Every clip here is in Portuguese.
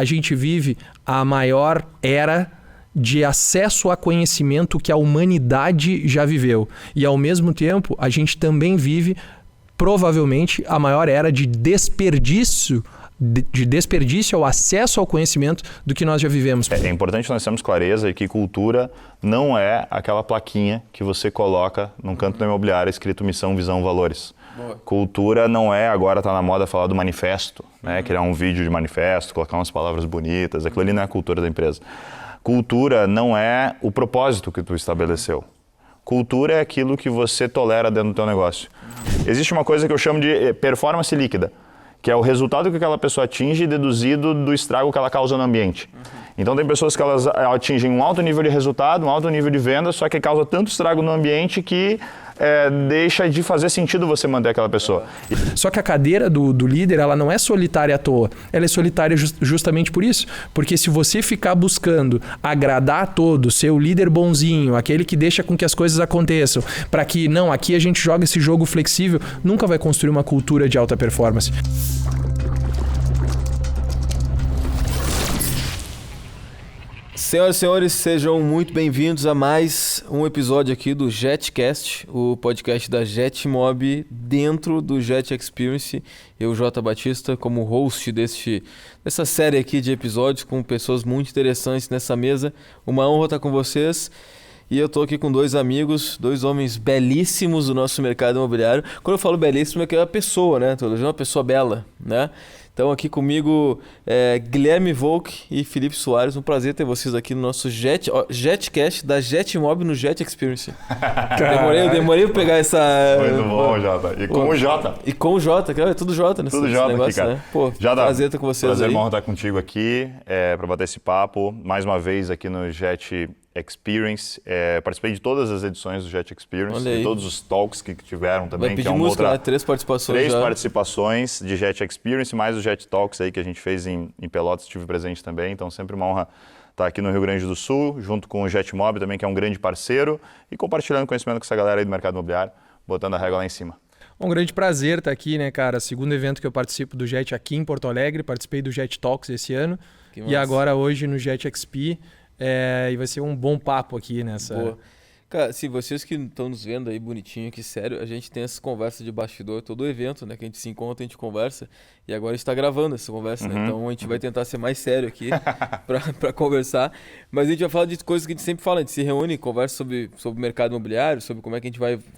A gente vive a maior era de acesso a conhecimento que a humanidade já viveu. E, ao mesmo tempo, a gente também vive, provavelmente, a maior era de desperdício ao acesso ao conhecimento do que nós já vivemos. É importante nós termos clareza de que cultura não é aquela plaquinha que você coloca num canto da imobiliária escrito missão, visão, valores. Boa. Cultura não é, agora está na moda falar do manifesto, né? Criar um vídeo de manifesto, colocar umas palavras bonitas, aquilo ali não é a cultura da empresa. Cultura não é o propósito que tu estabeleceu. Cultura é aquilo que você tolera dentro do teu negócio. Existe uma coisa que eu chamo de performance líquida, que é o resultado que aquela pessoa atinge deduzido do estrago que ela causa no ambiente. Então tem pessoas que elas atingem um alto nível de resultado, um alto nível de venda, só que causa tanto estrago no ambiente que deixa de fazer sentido você manter aquela pessoa. Só que a cadeira do líder, ela não é solitária à toa. Ela é solitária justamente por isso. Porque se você ficar buscando agradar a todos, ser o líder bonzinho, aquele que deixa com que as coisas aconteçam, para que, não, aqui a gente joga esse jogo flexível, nunca vai construir uma cultura de alta performance. Senhoras e senhores, sejam muito bem-vindos a mais um episódio aqui do JetCast, o podcast da JetMob dentro do Jet Experience. Eu, Jota Batista, como host dessa série aqui de episódios com pessoas muito interessantes nessa mesa. Uma honra estar com vocês. E eu estou aqui com dois amigos, dois homens belíssimos do nosso mercado imobiliário. Quando eu falo belíssimo é que é uma pessoa, né? Estou uma pessoa bela, né? Então aqui comigo Guilherme Volk e Felipe Soares. Um prazer ter vocês aqui no nosso JetCast da JetMob no Jet Experience. Demorei pra pegar essa... Muito bom, Jota. E com o Jota. E com o Jota, que é tudo Jota nesse tudo Jota negócio, aqui, cara. Né? Pô, Jota, prazer estar com vocês prazer, aí. Prazer, estar contigo aqui para bater esse papo. Mais uma vez aqui no Jet Experience. Participei de todas as edições do Jet Experience, de todos os talks que tiveram também. Vai pedir que é uma música, outra... né? Três participações de Jet Experience, mais o Jet Talks aí que a gente fez em Pelotas, estive presente também. Então sempre uma honra estar aqui no Rio Grande do Sul, junto com o JetMob também, que é um grande parceiro, e compartilhando conhecimento com essa galera aí do mercado imobiliário, botando a régua lá em cima. Um grande prazer estar aqui, né, cara? Segundo evento que eu participo do Jet aqui em Porto Alegre, participei do Jet Talks esse ano, e agora hoje no Jet XP. E vai ser um bom papo aqui nessa... Boa. Cara, se vocês que estão nos vendo aí bonitinho aqui, sério, a gente tem essa conversa de bastidor, todo evento, né? Que a gente se encontra, a gente conversa, e agora a gente está gravando essa conversa, né? Então a gente vai tentar ser mais sério aqui para conversar, mas a gente vai falar de coisas que a gente sempre fala, a gente se reúne, conversa sobre o mercado imobiliário, sobre como é que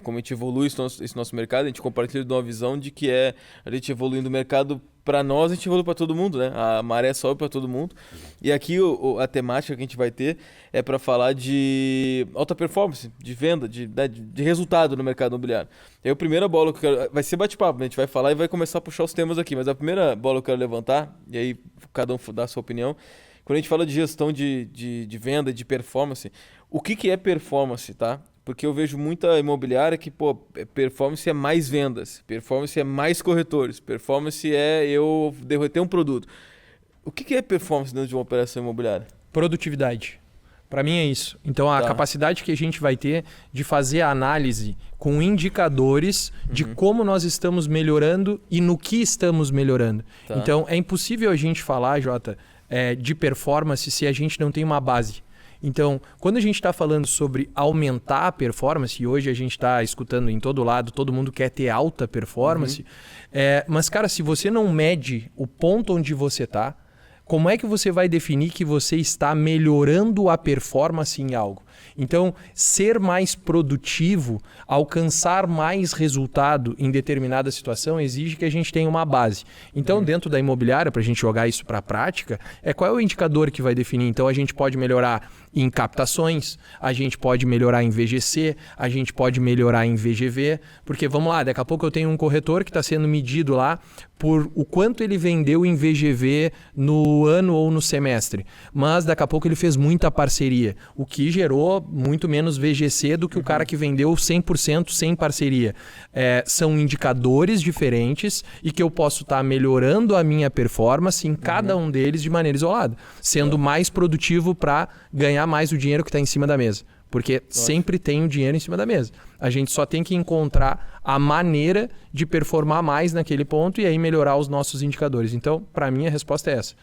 como a gente evolui esse nosso mercado, a gente compartilha de uma visão de que a gente evoluindo o mercado para nós, a gente evolui para todo mundo, né? A maré sobe para todo mundo. E aqui a temática que a gente vai ter é para falar de alta performance, de venda, de resultado no mercado imobiliário. E aí a primeira bola que eu quero... Vai ser bate-papo, né? A gente vai falar e vai começar a puxar os temas aqui. Mas a primeira bola que eu quero levantar, e aí cada um dá a sua opinião, quando a gente fala de gestão de venda, de performance, o que é performance, tá? Porque eu vejo muita imobiliária que, performance é mais vendas, performance é mais corretores, performance é eu derreter um produto. O que é performance dentro de uma operação imobiliária? Produtividade. Para mim é isso. Então a capacidade que a gente vai ter de fazer a análise com indicadores de como nós estamos melhorando e no que estamos melhorando. Tá. Então é impossível a gente falar, Jota, de performance se a gente não tem uma base. Então, quando a gente está falando sobre aumentar a performance, e hoje a gente está escutando em todo lado, todo mundo quer ter alta performance, mas, cara, se você não mede o ponto onde você está, como é que você vai definir que você está melhorando a performance em algo? Então, ser mais produtivo, alcançar mais resultado em determinada situação exige que a gente tenha uma base. Então, dentro da imobiliária, para a gente jogar isso para a prática, qual é o indicador que vai definir? Então, a gente pode melhorar em captações, a gente pode melhorar em VGC, a gente pode melhorar em VGV, porque, vamos lá, daqui a pouco eu tenho um corretor que está sendo medido lá por o quanto ele vendeu em VGV no ano ou no semestre, mas daqui a pouco ele fez muita parceria, o que gerou muito menos VGC do que o cara que vendeu 100% sem parceria. São indicadores diferentes e que eu posso estar melhorando a minha performance em cada um deles de maneira isolada, sendo mais produtivo para ganhar mais o dinheiro que está em cima da mesa. Porque sempre tem o dinheiro em cima da mesa. A gente só tem que encontrar a maneira de performar mais naquele ponto e aí melhorar os nossos indicadores. Então, para mim, a resposta é essa.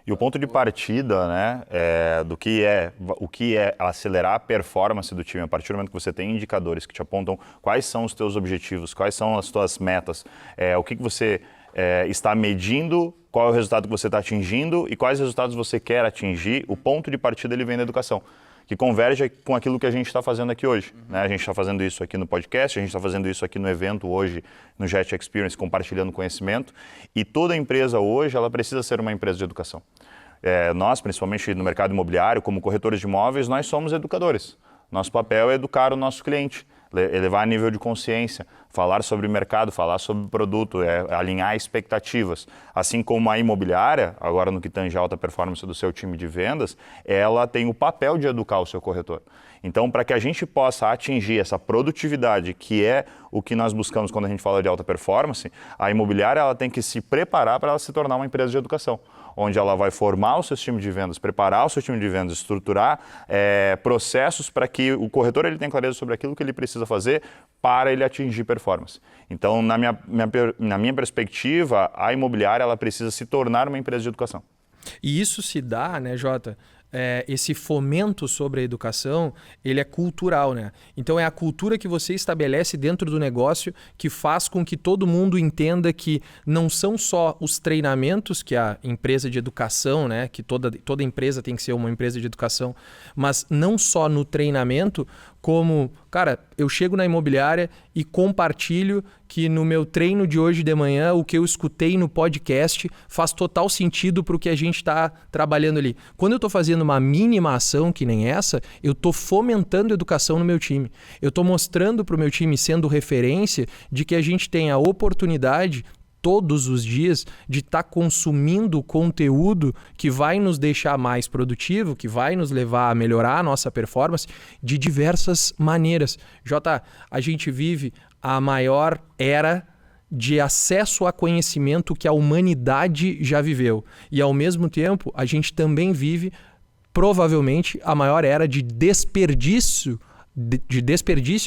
E o ponto de partida, né, o que é acelerar a performance do time, a partir do momento que você tem indicadores que te apontam quais são os teus objetivos, quais são as tuas metas, o que você está medindo, qual é o resultado que você está atingindo e quais resultados você quer atingir, o ponto de partida ele vem da educação, que converge com aquilo que a gente está fazendo aqui hoje. Né? A gente está fazendo isso aqui no podcast, a gente está fazendo isso aqui no evento hoje, no Jet Experience, compartilhando conhecimento. E toda empresa hoje, ela precisa ser uma empresa de educação. Nós, principalmente no mercado imobiliário, como corretores de imóveis, nós somos educadores. Nosso papel é educar o nosso cliente, elevar nível de consciência, falar sobre o mercado, falar sobre o produto, alinhar expectativas. Assim como a imobiliária, agora no que tange a alta performance do seu time de vendas, ela tem o papel de educar o seu corretor. Então, para que a gente possa atingir essa produtividade, que é o que nós buscamos quando a gente fala de alta performance, a imobiliária ela tem que se preparar para ela se tornar uma empresa de educação, onde ela vai formar o seu time de vendas, preparar o seu time de vendas, estruturar processos para que o corretor ele tenha clareza sobre aquilo que ele precisa fazer para ele atingir performance. Então, na minha perspectiva, a imobiliária ela precisa se tornar uma empresa de educação. E isso se dá, né, Jota? Esse fomento sobre a educação, ele é cultural, né? Então é a cultura que você estabelece dentro do negócio que faz com que todo mundo entenda que não são só os treinamentos que a empresa de educação, né? Que toda empresa tem que ser uma empresa de educação, mas não só no treinamento, como, cara, eu chego na imobiliária e compartilho que no meu treino de hoje de manhã, o que eu escutei no podcast faz total sentido para o que a gente está trabalhando ali. Quando eu estou fazendo uma mínima ação que nem essa, eu estou fomentando educação no meu time. Eu estou mostrando para o meu time, sendo referência, de que a gente tem a oportunidade todos os dias de estar consumindo conteúdo que vai nos deixar mais produtivo, que vai nos levar a melhorar a nossa performance de diversas maneiras. Jota, a gente vive a maior era de acesso a conhecimento que a humanidade já viveu. E ao mesmo tempo, a gente também vive provavelmente a maior era de desperdício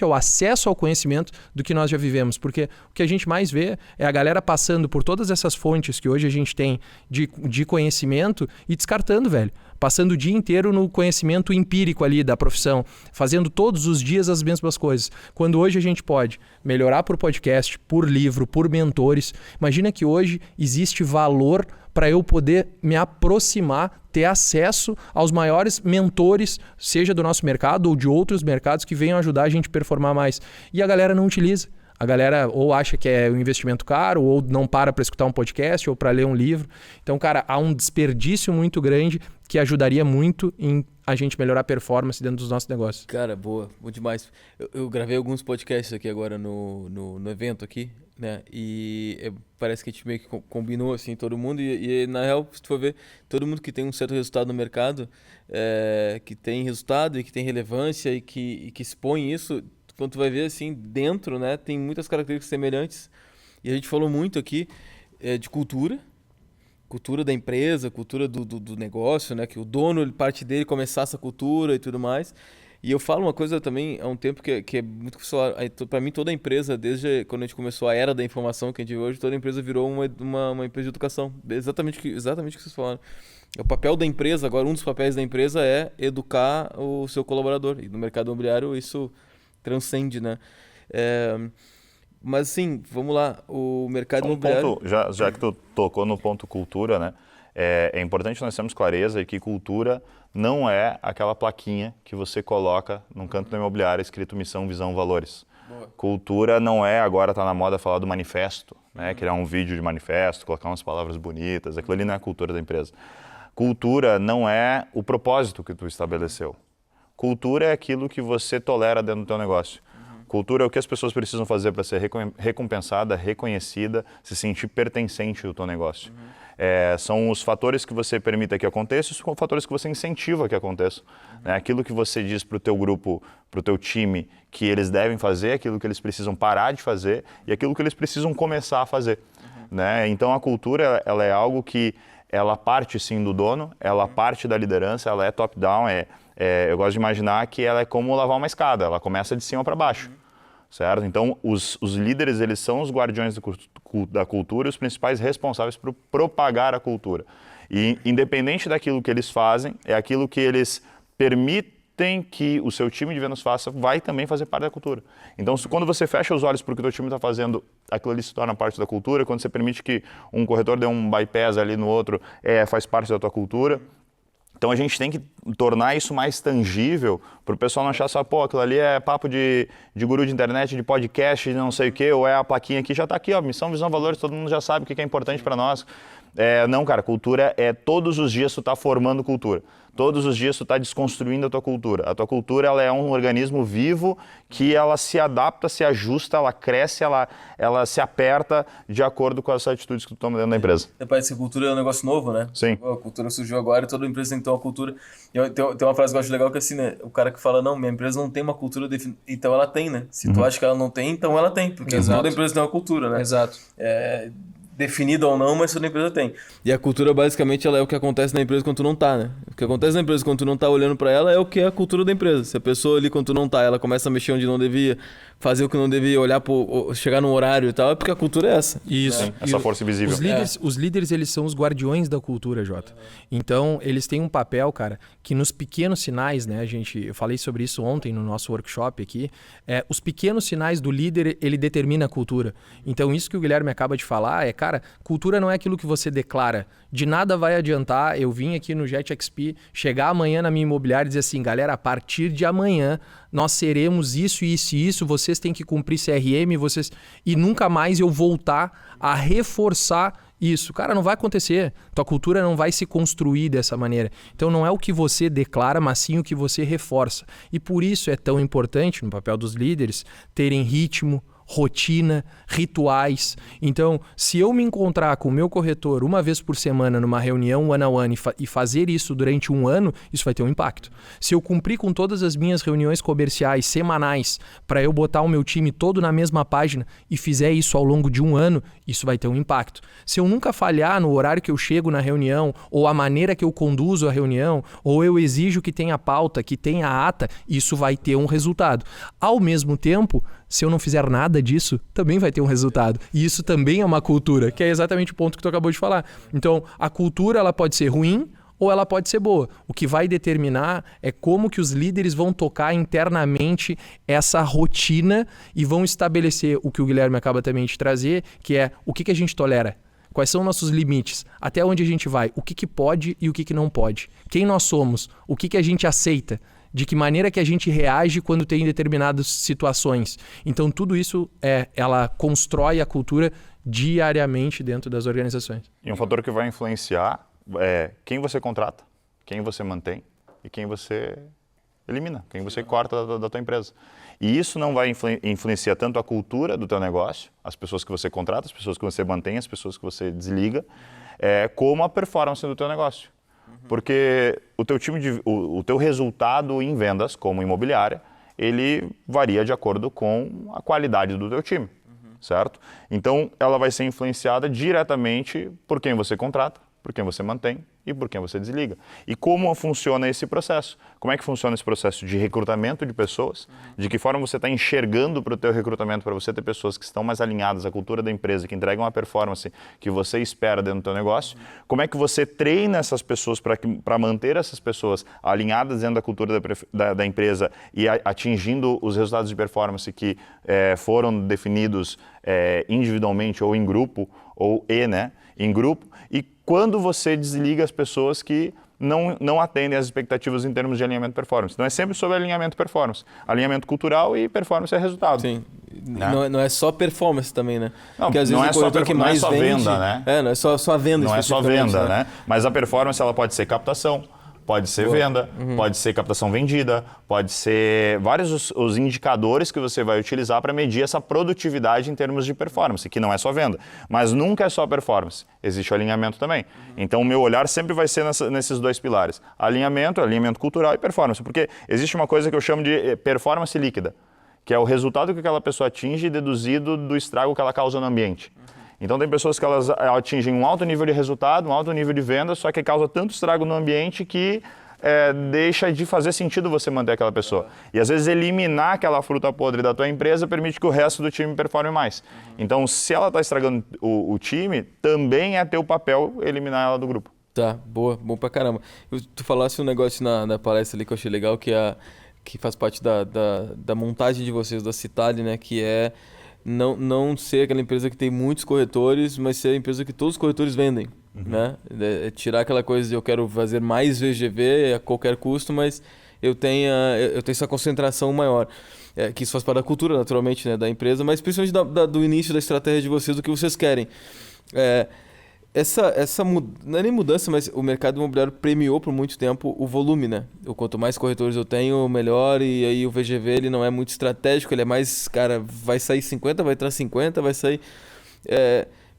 ao acesso ao conhecimento do que nós já vivemos. Porque o que a gente mais vê é a galera passando por todas essas fontes que hoje a gente tem de conhecimento e descartando, velho. Passando o dia inteiro no conhecimento empírico ali da profissão, fazendo todos os dias as mesmas coisas. Quando hoje a gente pode melhorar por podcast, por livro, por mentores. Imagina que hoje existe valor para eu poder me aproximar, ter acesso aos maiores mentores, seja do nosso mercado ou de outros mercados que venham ajudar a gente a performar mais. E a galera não utiliza. A galera ou acha que é um investimento caro, ou não para escutar um podcast, ou para ler um livro. Então, cara, há um desperdício muito grande que ajudaria muito em a gente melhorar a performance dentro dos nossos negócios. Cara, boa demais. Eu gravei alguns podcasts aqui agora no evento aqui, né? E parece que a gente meio que combinou, assim, todo mundo. E na real, se tu for ver, todo mundo que tem um certo resultado no mercado, que tem resultado e que tem relevância e que expõe isso, quando tu vai ver, assim, dentro, né, tem muitas características semelhantes. E a gente falou muito aqui de cultura da empresa, cultura do negócio, né, que o dono, parte dele começar essa cultura e tudo mais. E eu falo uma coisa também há um tempo que é muito para mim toda empresa, desde quando a gente começou a era da informação que a gente vive hoje, toda empresa virou uma empresa de educação. Exatamente o que vocês falaram. O papel da empresa, agora um dos papéis da empresa é educar o seu colaborador. E no mercado imobiliário isso transcende, né? Mas assim, vamos lá, o mercado imobiliário... Já que tu tocou no ponto cultura, né? É importante nós termos clareza de que cultura não é aquela plaquinha que você coloca num canto da imobiliária escrito missão, visão, valores. Boa. Cultura não é, agora está na moda falar do manifesto, né? Criar um vídeo de manifesto, colocar umas palavras bonitas, aquilo ali não é a cultura da empresa. Cultura não é o propósito que tu estabeleceu. Cultura é aquilo que você tolera dentro do teu negócio. Cultura é o que as pessoas precisam fazer para ser recompensada, reconhecida, se sentir pertencente ao teu negócio. São os fatores que você permita que aconteça, os fatores que você incentiva que aconteça. Aquilo que você diz para o teu grupo, para o teu time, que eles devem fazer, aquilo que eles precisam parar de fazer e aquilo que eles precisam começar a fazer. Então a cultura ela é algo que ela parte sim do dono, ela parte da liderança, ela é top-down, eu gosto de imaginar que ela é como lavar uma escada, ela começa de cima para baixo, certo? Então, os líderes, eles são os guardiões da cultura e os principais responsáveis por propagar a cultura. E independente daquilo que eles fazem, é aquilo que eles permitem que o seu time de vendas faça, vai também fazer parte da cultura. Então, quando você fecha os olhos para o que o teu time está fazendo, aquilo ali se torna parte da cultura. Quando você permite que um corretor dê um bypass ali no outro, faz parte da tua cultura. Então a gente tem que tornar isso mais tangível para o pessoal não achar só, pô, aquilo ali é papo de guru de internet, de podcast, de não sei o quê, ou é a plaquinha aqui, já está aqui, ó, missão, visão, valores, todo mundo já sabe o que é importante para nós. Não, cara, cultura todos os dias tu está formando cultura. Todos os dias tu está desconstruindo a tua cultura. A tua cultura, ela é um organismo vivo que ela se adapta, se ajusta, ela cresce, ela se aperta de acordo com as atitudes que tu toma dentro da empresa. Parece que a cultura é um negócio novo, né? Sim. A cultura surgiu agora e toda empresa tem que ter uma cultura. Tem uma frase que eu acho legal que é assim, né? O cara que fala, não, minha empresa não tem uma cultura definida. Então ela tem, né? Se tu acha que ela não tem, então ela tem. Porque toda empresa tem uma cultura, né? Exato. Definida ou não, mas toda empresa tem. E a cultura, basicamente, ela é o que acontece na empresa quando tu não tá, né? O que acontece na empresa quando tu não tá olhando pra ela é o que é a cultura da empresa. Se a pessoa ali, quando tu não tá, ela começa a mexer onde não devia, fazer o que não devia, chegar num horário e tal, é porque a cultura é essa. Isso. Essa força invisível. Os líderes, eles são os guardiões da cultura, Jota. Então, eles têm um papel, cara, que nos pequenos sinais, né, eu falei sobre isso ontem no nosso workshop aqui, os pequenos sinais do líder, ele determina a cultura. Então, isso que o Guilherme acaba de falar cara, cultura não é aquilo que você declara. De nada vai adiantar eu vim aqui no JetXP, chegar amanhã na minha imobiliária e dizer assim, galera, a partir de amanhã nós seremos isso, isso e isso, vocês têm que cumprir CRM, e nunca mais eu voltar a reforçar isso. Cara, não vai acontecer. Tua cultura não vai se construir dessa maneira. Então não é o que você declara, mas sim o que você reforça. E por isso é tão importante, no papel dos líderes, terem ritmo, rotina, rituais. Então, se eu me encontrar com o meu corretor uma vez por semana numa reunião one-on-one e fazer isso durante um ano, isso vai ter um impacto. Se eu cumprir com todas as minhas reuniões comerciais semanais para eu botar o meu time todo na mesma página e fizer isso ao longo de um ano, isso vai ter um impacto. Se eu nunca falhar no horário que eu chego na reunião, ou a maneira que eu conduzo a reunião, ou eu exijo que tenha pauta, que tenha ata, isso vai ter um resultado. Ao mesmo tempo, se eu não fizer nada disso, também vai ter um resultado. E isso também é uma cultura, que é exatamente o ponto que tu acabou de falar. Então, a cultura ela pode ser ruim ou ela pode ser boa. O que vai determinar é como que os líderes vão tocar internamente essa rotina e vão estabelecer o que o Guilherme acaba também de trazer, que é o que a gente tolera. Quais são nossos limites? Até onde a gente vai? O que pode e o que não pode? Quem nós somos? O que a gente aceita? De que maneira que a gente reage quando tem determinadas situações. Então, tudo isso ela constrói a cultura diariamente dentro das organizações. E um fator que vai influenciar é quem você contrata, quem você mantém e quem você elimina, quem você corta da tua empresa. E isso não vai influenciar tanto a cultura do teu negócio, as pessoas que você contrata, as pessoas que você mantém, as pessoas que você desliga, como a performance do teu negócio. Porque o teu resultado em vendas, como imobiliária, ele varia de acordo com a qualidade do teu time, certo? Então, ela vai ser influenciada diretamente por quem você contrata, por quem você mantém e por quem você desliga. E como funciona esse processo? Como é que funciona esse processo de recrutamento de pessoas? De que forma você está enxergando para o teu recrutamento, para você ter pessoas que estão mais alinhadas à cultura da empresa, que entregam a performance que você espera dentro do teu negócio? Como é que você treina essas pessoas para manter essas pessoas alinhadas dentro da cultura da empresa e atingindo os resultados de performance que foram definidos individualmente ou em grupo, em grupo, e quando você desliga as pessoas que não atendem às expectativas em termos de alinhamento performance. Então é sempre sobre alinhamento performance. Alinhamento cultural e performance é resultado. Sim. Né? Não é só performance também, né? Não, porque às vezes não é só venda, né? Não é só a venda. Não é só venda, né? Mas a performance ela pode ser captação, pode ser venda, pode ser captação vendida, pode ser vários os indicadores que você vai utilizar para medir essa produtividade em termos de performance, que não é só venda, mas nunca é só performance, existe o alinhamento também. Então o meu olhar sempre vai ser nesses dois pilares, alinhamento cultural e performance, porque existe uma coisa que eu chamo de performance líquida, que é o resultado que aquela pessoa atinge deduzido do estrago que ela causa no ambiente. Então tem pessoas que elas atingem um alto nível de resultado, um alto nível de venda, só que causa tanto estrago no ambiente que deixa de fazer sentido você manter aquela pessoa. E às vezes eliminar aquela fruta podre da tua empresa permite que o resto do time performe mais. Então se ela está estragando o time, também é teu papel eliminar ela do grupo. Tá, boa, bom pra caramba. Tu falasse um negócio na palestra ali que eu achei legal, que faz parte da montagem de vocês, da Citadel, né? Que é não ser aquela empresa que tem muitos corretores, mas ser a empresa que todos os corretores vendem, né? É tirar aquela coisa de eu quero fazer mais VGV a qualquer custo, mas eu tenho essa concentração maior. Que isso faz parte da cultura, naturalmente, né, da empresa, mas principalmente do início da estratégia de vocês, do que vocês querem. Não é nem mudança, mas o mercado imobiliário premiou por muito tempo o volume, né? Quanto mais corretores eu tenho, melhor, e aí o VGV ele não é muito estratégico, ele é mais, cara, vai sair 50, vai entrar 50, vai sair...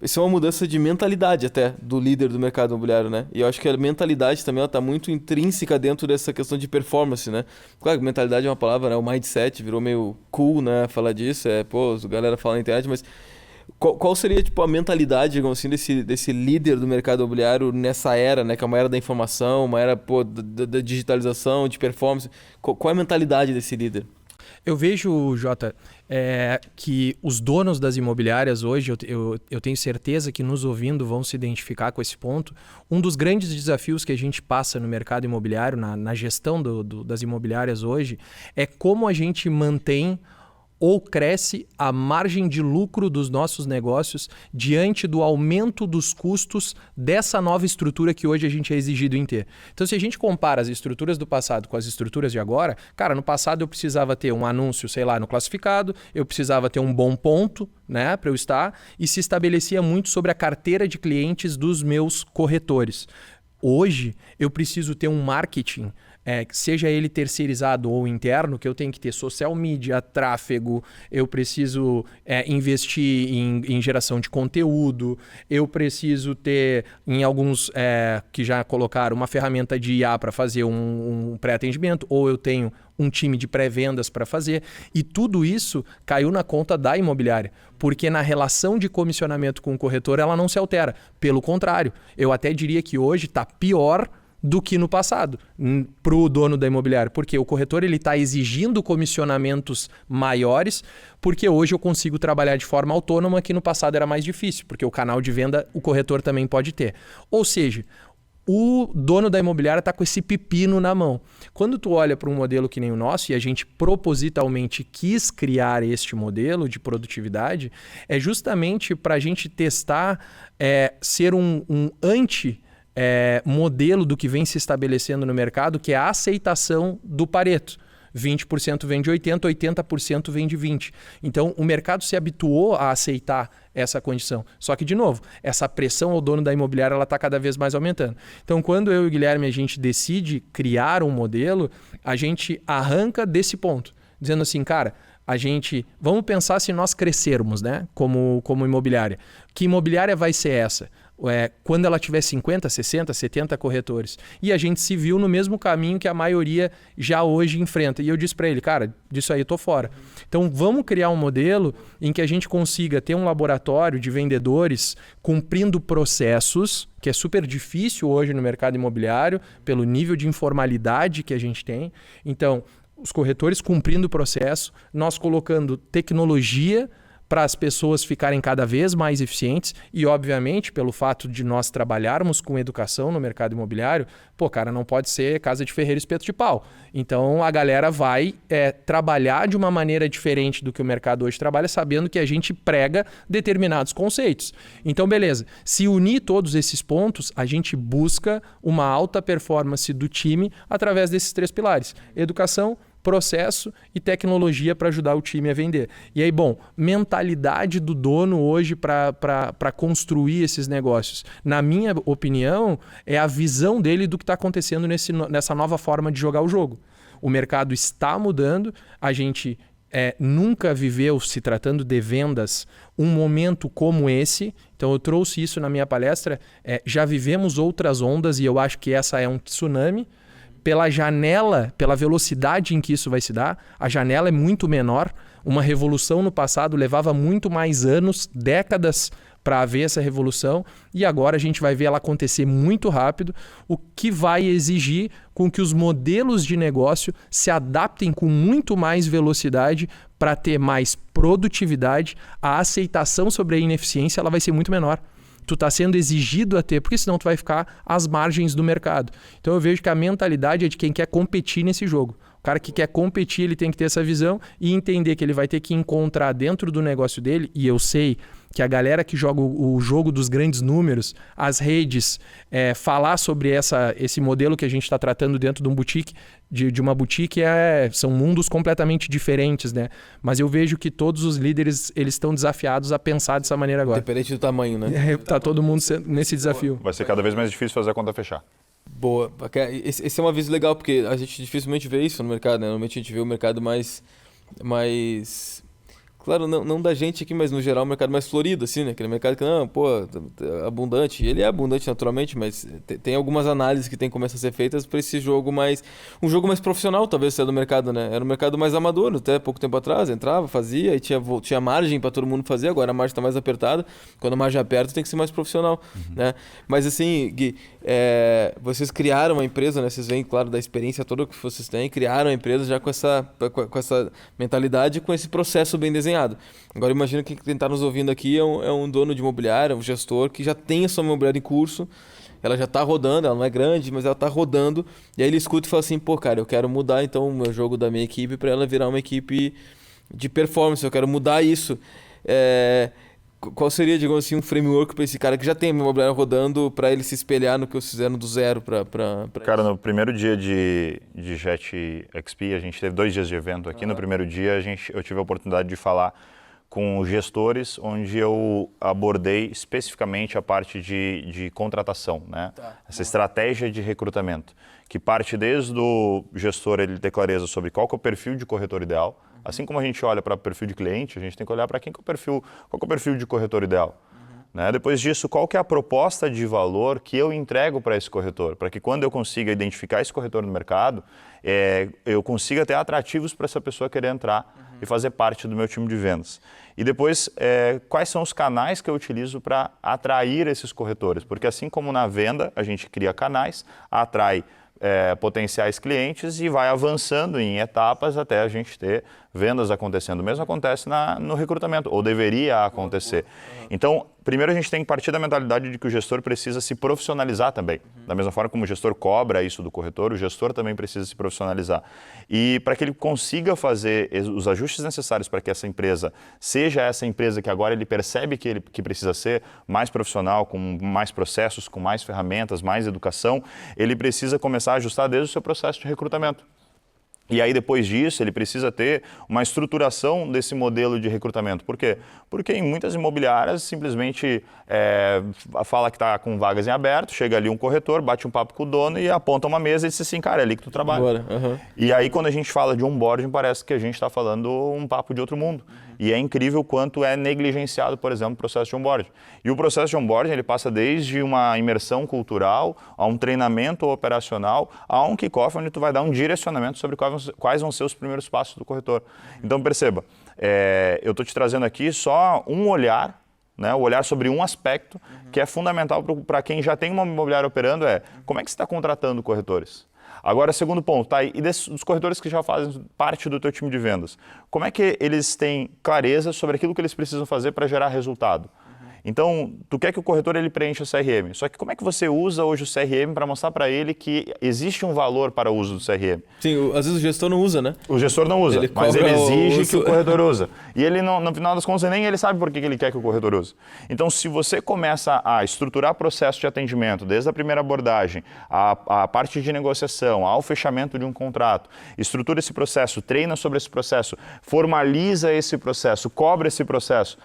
Isso é uma mudança de mentalidade até do líder do mercado imobiliário, né? E eu acho que a mentalidade também está muito intrínseca dentro dessa questão de performance, né? Claro que mentalidade é uma palavra, né? O mindset virou meio cool, né? Falar disso, a galera fala na internet, mas qual seria tipo a mentalidade, digamos assim, desse líder do mercado imobiliário nessa era, né? Que é uma era da informação, uma era da digitalização, de performance. Qual é a mentalidade desse líder? Eu vejo, Jota, que os donos das imobiliárias hoje, eu tenho certeza que nos ouvindo vão se identificar com esse ponto. Um dos grandes desafios que a gente passa no mercado imobiliário, na gestão das imobiliárias hoje, é como a gente mantém ou cresce a margem de lucro dos nossos negócios diante do aumento dos custos dessa nova estrutura que hoje a gente é exigido em ter. Então, se a gente compara as estruturas do passado com as estruturas de agora, cara, no passado eu precisava ter um anúncio, sei lá, no classificado, eu precisava ter um bom ponto, né, para eu estar, e se estabelecia muito sobre a carteira de clientes dos meus corretores. Hoje, eu preciso ter um marketing, seja ele terceirizado ou interno, que eu tenho que ter social media, tráfego, eu preciso investir em geração de conteúdo, eu preciso ter, em alguns que já colocaram, uma ferramenta de IA para fazer um pré-atendimento, ou eu tenho um time de pré-vendas para fazer. E tudo isso caiu na conta da imobiliária, porque na relação de comissionamento com o corretor ela não se altera. Pelo contrário, eu até diria que hoje está pior do que no passado para o dono da imobiliária, porque o corretor está exigindo comissionamentos maiores, porque hoje eu consigo trabalhar de forma autônoma, que no passado era mais difícil, porque o canal de venda o corretor também pode ter. Ou seja, o dono da imobiliária está com esse pepino na mão. Quando tu olha para um modelo que nem o nosso, e a gente propositalmente quis criar este modelo de produtividade, é justamente para a gente testar, ser um modelo do que vem se estabelecendo no mercado, que é a aceitação do Pareto. 20% vem de 80%, 80% vem de 20%. Então, o mercado se habituou a aceitar essa condição. Só que, de novo, essa pressão ao dono da imobiliária está cada vez mais aumentando. Então, quando eu e o Guilherme a gente decide criar um modelo, a gente arranca desse ponto, dizendo assim, cara, vamos pensar se nós crescermos, né, como imobiliária. Que imobiliária vai ser essa? Quando ela tiver 50, 60, 70 corretores. E a gente se viu no mesmo caminho que a maioria já hoje enfrenta. E eu disse para ele, cara, disso aí eu tô fora. Então vamos criar um modelo em que a gente consiga ter um laboratório de vendedores cumprindo processos, que é super difícil hoje no mercado imobiliário, pelo nível de informalidade que a gente tem. Então, os corretores cumprindo o processo, nós colocando tecnologia para as pessoas ficarem cada vez mais eficientes e, obviamente, pelo fato de nós trabalharmos com educação no mercado imobiliário, não pode ser casa de ferreiro espeto de pau. Então, a galera vai trabalhar de uma maneira diferente do que o mercado hoje trabalha, sabendo que a gente prega determinados conceitos. Então, beleza. Se unir todos esses pontos, a gente busca uma alta performance do time através desses 3 pilares: educação, processo e tecnologia para ajudar o time a vender. E aí, mentalidade do dono hoje para construir esses negócios. Na minha opinião, é a visão dele do que está acontecendo nessa nova forma de jogar o jogo. O mercado está mudando, a gente nunca viveu, se tratando de vendas, um momento como esse. Então eu trouxe isso na minha palestra. Já vivemos outras ondas e eu acho que essa é um tsunami. Pela janela, pela velocidade em que isso vai se dar, a janela é muito menor. Uma revolução no passado levava muito mais anos, décadas, para haver essa revolução, e agora a gente vai ver ela acontecer muito rápido, o que vai exigir com que os modelos de negócio se adaptem com muito mais velocidade para ter mais produtividade. A aceitação sobre a ineficiência ela vai ser muito menor. tu tá sendo exigido a ter, porque senão tu vai ficar às margens do mercado. Então eu vejo que a mentalidade é de quem quer competir nesse jogo. O cara que quer competir, ele tem que ter essa visão e entender que ele vai ter que encontrar dentro do negócio dele, e eu sei que a galera que joga o jogo dos grandes números, as redes, falar sobre esse modelo que a gente está tratando dentro de um boutique, de uma boutique, são mundos completamente diferentes, né? Mas eu vejo que todos os líderes, eles estão desafiados a pensar dessa maneira agora. Independente do tamanho, né? Tá todo mundo nesse desafio. Vai ser cada vez mais difícil fazer a conta fechar. Boa. Esse é uma visão legal, porque a gente dificilmente vê isso no mercado, né? Normalmente a gente vê o mercado mais claro, não da gente aqui, mas no geral o mercado mais florido, assim, né? Aquele mercado que, abundante. Ele é abundante naturalmente, mas tem algumas análises que tem que começar a ser feitas para esse jogo um jogo mais profissional, talvez, seja do mercado, né? Era um mercado mais amador, até pouco tempo atrás, entrava, fazia, e tinha margem para todo mundo fazer, agora a margem está mais apertada. Quando a margem aperta, tem que ser mais profissional, né? Mas assim, Gui, vocês criaram uma empresa, né? Vocês vêm, claro, da experiência toda que vocês têm, criaram a empresa já com essa mentalidade, com esse processo bem desenhado. Agora imagina que quem está nos ouvindo aqui é um dono de imobiliária, um gestor que já tem a sua imobiliária em curso, ela já está rodando, ela não é grande, mas ela está rodando, e aí ele escuta e fala assim, pô, cara, eu quero mudar então o meu jogo da minha equipe para ela virar uma equipe de performance, eu quero mudar isso. Qual seria, digamos assim, um framework para esse cara que já tem a imobiliária rodando, para ele se espelhar no que vocês fizeram do zero para Cara, no primeiro dia de Jet XP, a gente teve 2 dias de evento aqui. No primeiro dia, eu tive a oportunidade de falar com os gestores, onde eu abordei especificamente a parte de contratação, né? Essa estratégia de recrutamento, que parte desde o gestor, ele ter clareza sobre qual que é o perfil de corretor ideal. Assim como a gente olha para o perfil de cliente, a gente tem que olhar para qual que é o perfil de corretor ideal. Né? Depois disso, qual que é a proposta de valor que eu entrego para esse corretor? Para que quando eu consiga identificar esse corretor no mercado, eu consiga ter atrativos para essa pessoa querer entrar e fazer parte do meu time de vendas. E depois, quais são os canais que eu utilizo para atrair esses corretores? Porque assim como na venda, a gente cria canais, atrai potenciais clientes e vai avançando em etapas até a gente ter vendas acontecendo. O mesmo acontece no recrutamento, ou deveria acontecer. Então, primeiro a gente tem que partir da mentalidade de que o gestor precisa se profissionalizar também. Da mesma forma como o gestor cobra isso do corretor, o gestor também precisa se profissionalizar. E para que ele consiga fazer os ajustes necessários para que essa empresa seja essa empresa que agora ele percebe que precisa ser mais profissional, com mais processos, com mais ferramentas, mais educação, ele precisa começar a ajustar desde o seu processo de recrutamento. E aí, depois disso, ele precisa ter uma estruturação desse modelo de recrutamento. Por quê? Porque em muitas imobiliárias, simplesmente fala que está com vagas em aberto, chega ali um corretor, bate um papo com o dono e aponta uma mesa e diz assim, cara, é ali que tu trabalha. E aí, quando a gente fala de onboarding, parece que a gente está falando um papo de outro mundo. E é incrível o quanto é negligenciado, por exemplo, o processo de onboarding. E o processo de onboarding, ele passa desde uma imersão cultural, a um treinamento operacional, a um kickoff, onde tu vai dar um direcionamento sobre quais vão ser os primeiros passos do corretor. Então, perceba, eu estou te trazendo aqui só um olhar, né, o olhar sobre um aspecto que é fundamental para quem já tem uma imobiliária operando, como é que você está contratando corretores? Agora, segundo ponto, tá? E dos corretores que já fazem parte do teu time de vendas, como é que eles têm clareza sobre aquilo que eles precisam fazer para gerar resultado? Então, tu quer que o corretor ele preencha o CRM, só que como é que você usa hoje o CRM para mostrar para ele que existe um valor para o uso do CRM? Sim, às vezes o gestor não usa, né? O gestor não usa, mas ele exige que o corretor use. E ele, no final das contas, nem ele sabe por que ele quer que o corretor use. Então, se você começa a estruturar processo de atendimento, desde a primeira abordagem, a parte de negociação, ao fechamento de um contrato, estrutura esse processo, treina sobre esse processo, formaliza esse processo, cobra esse processo,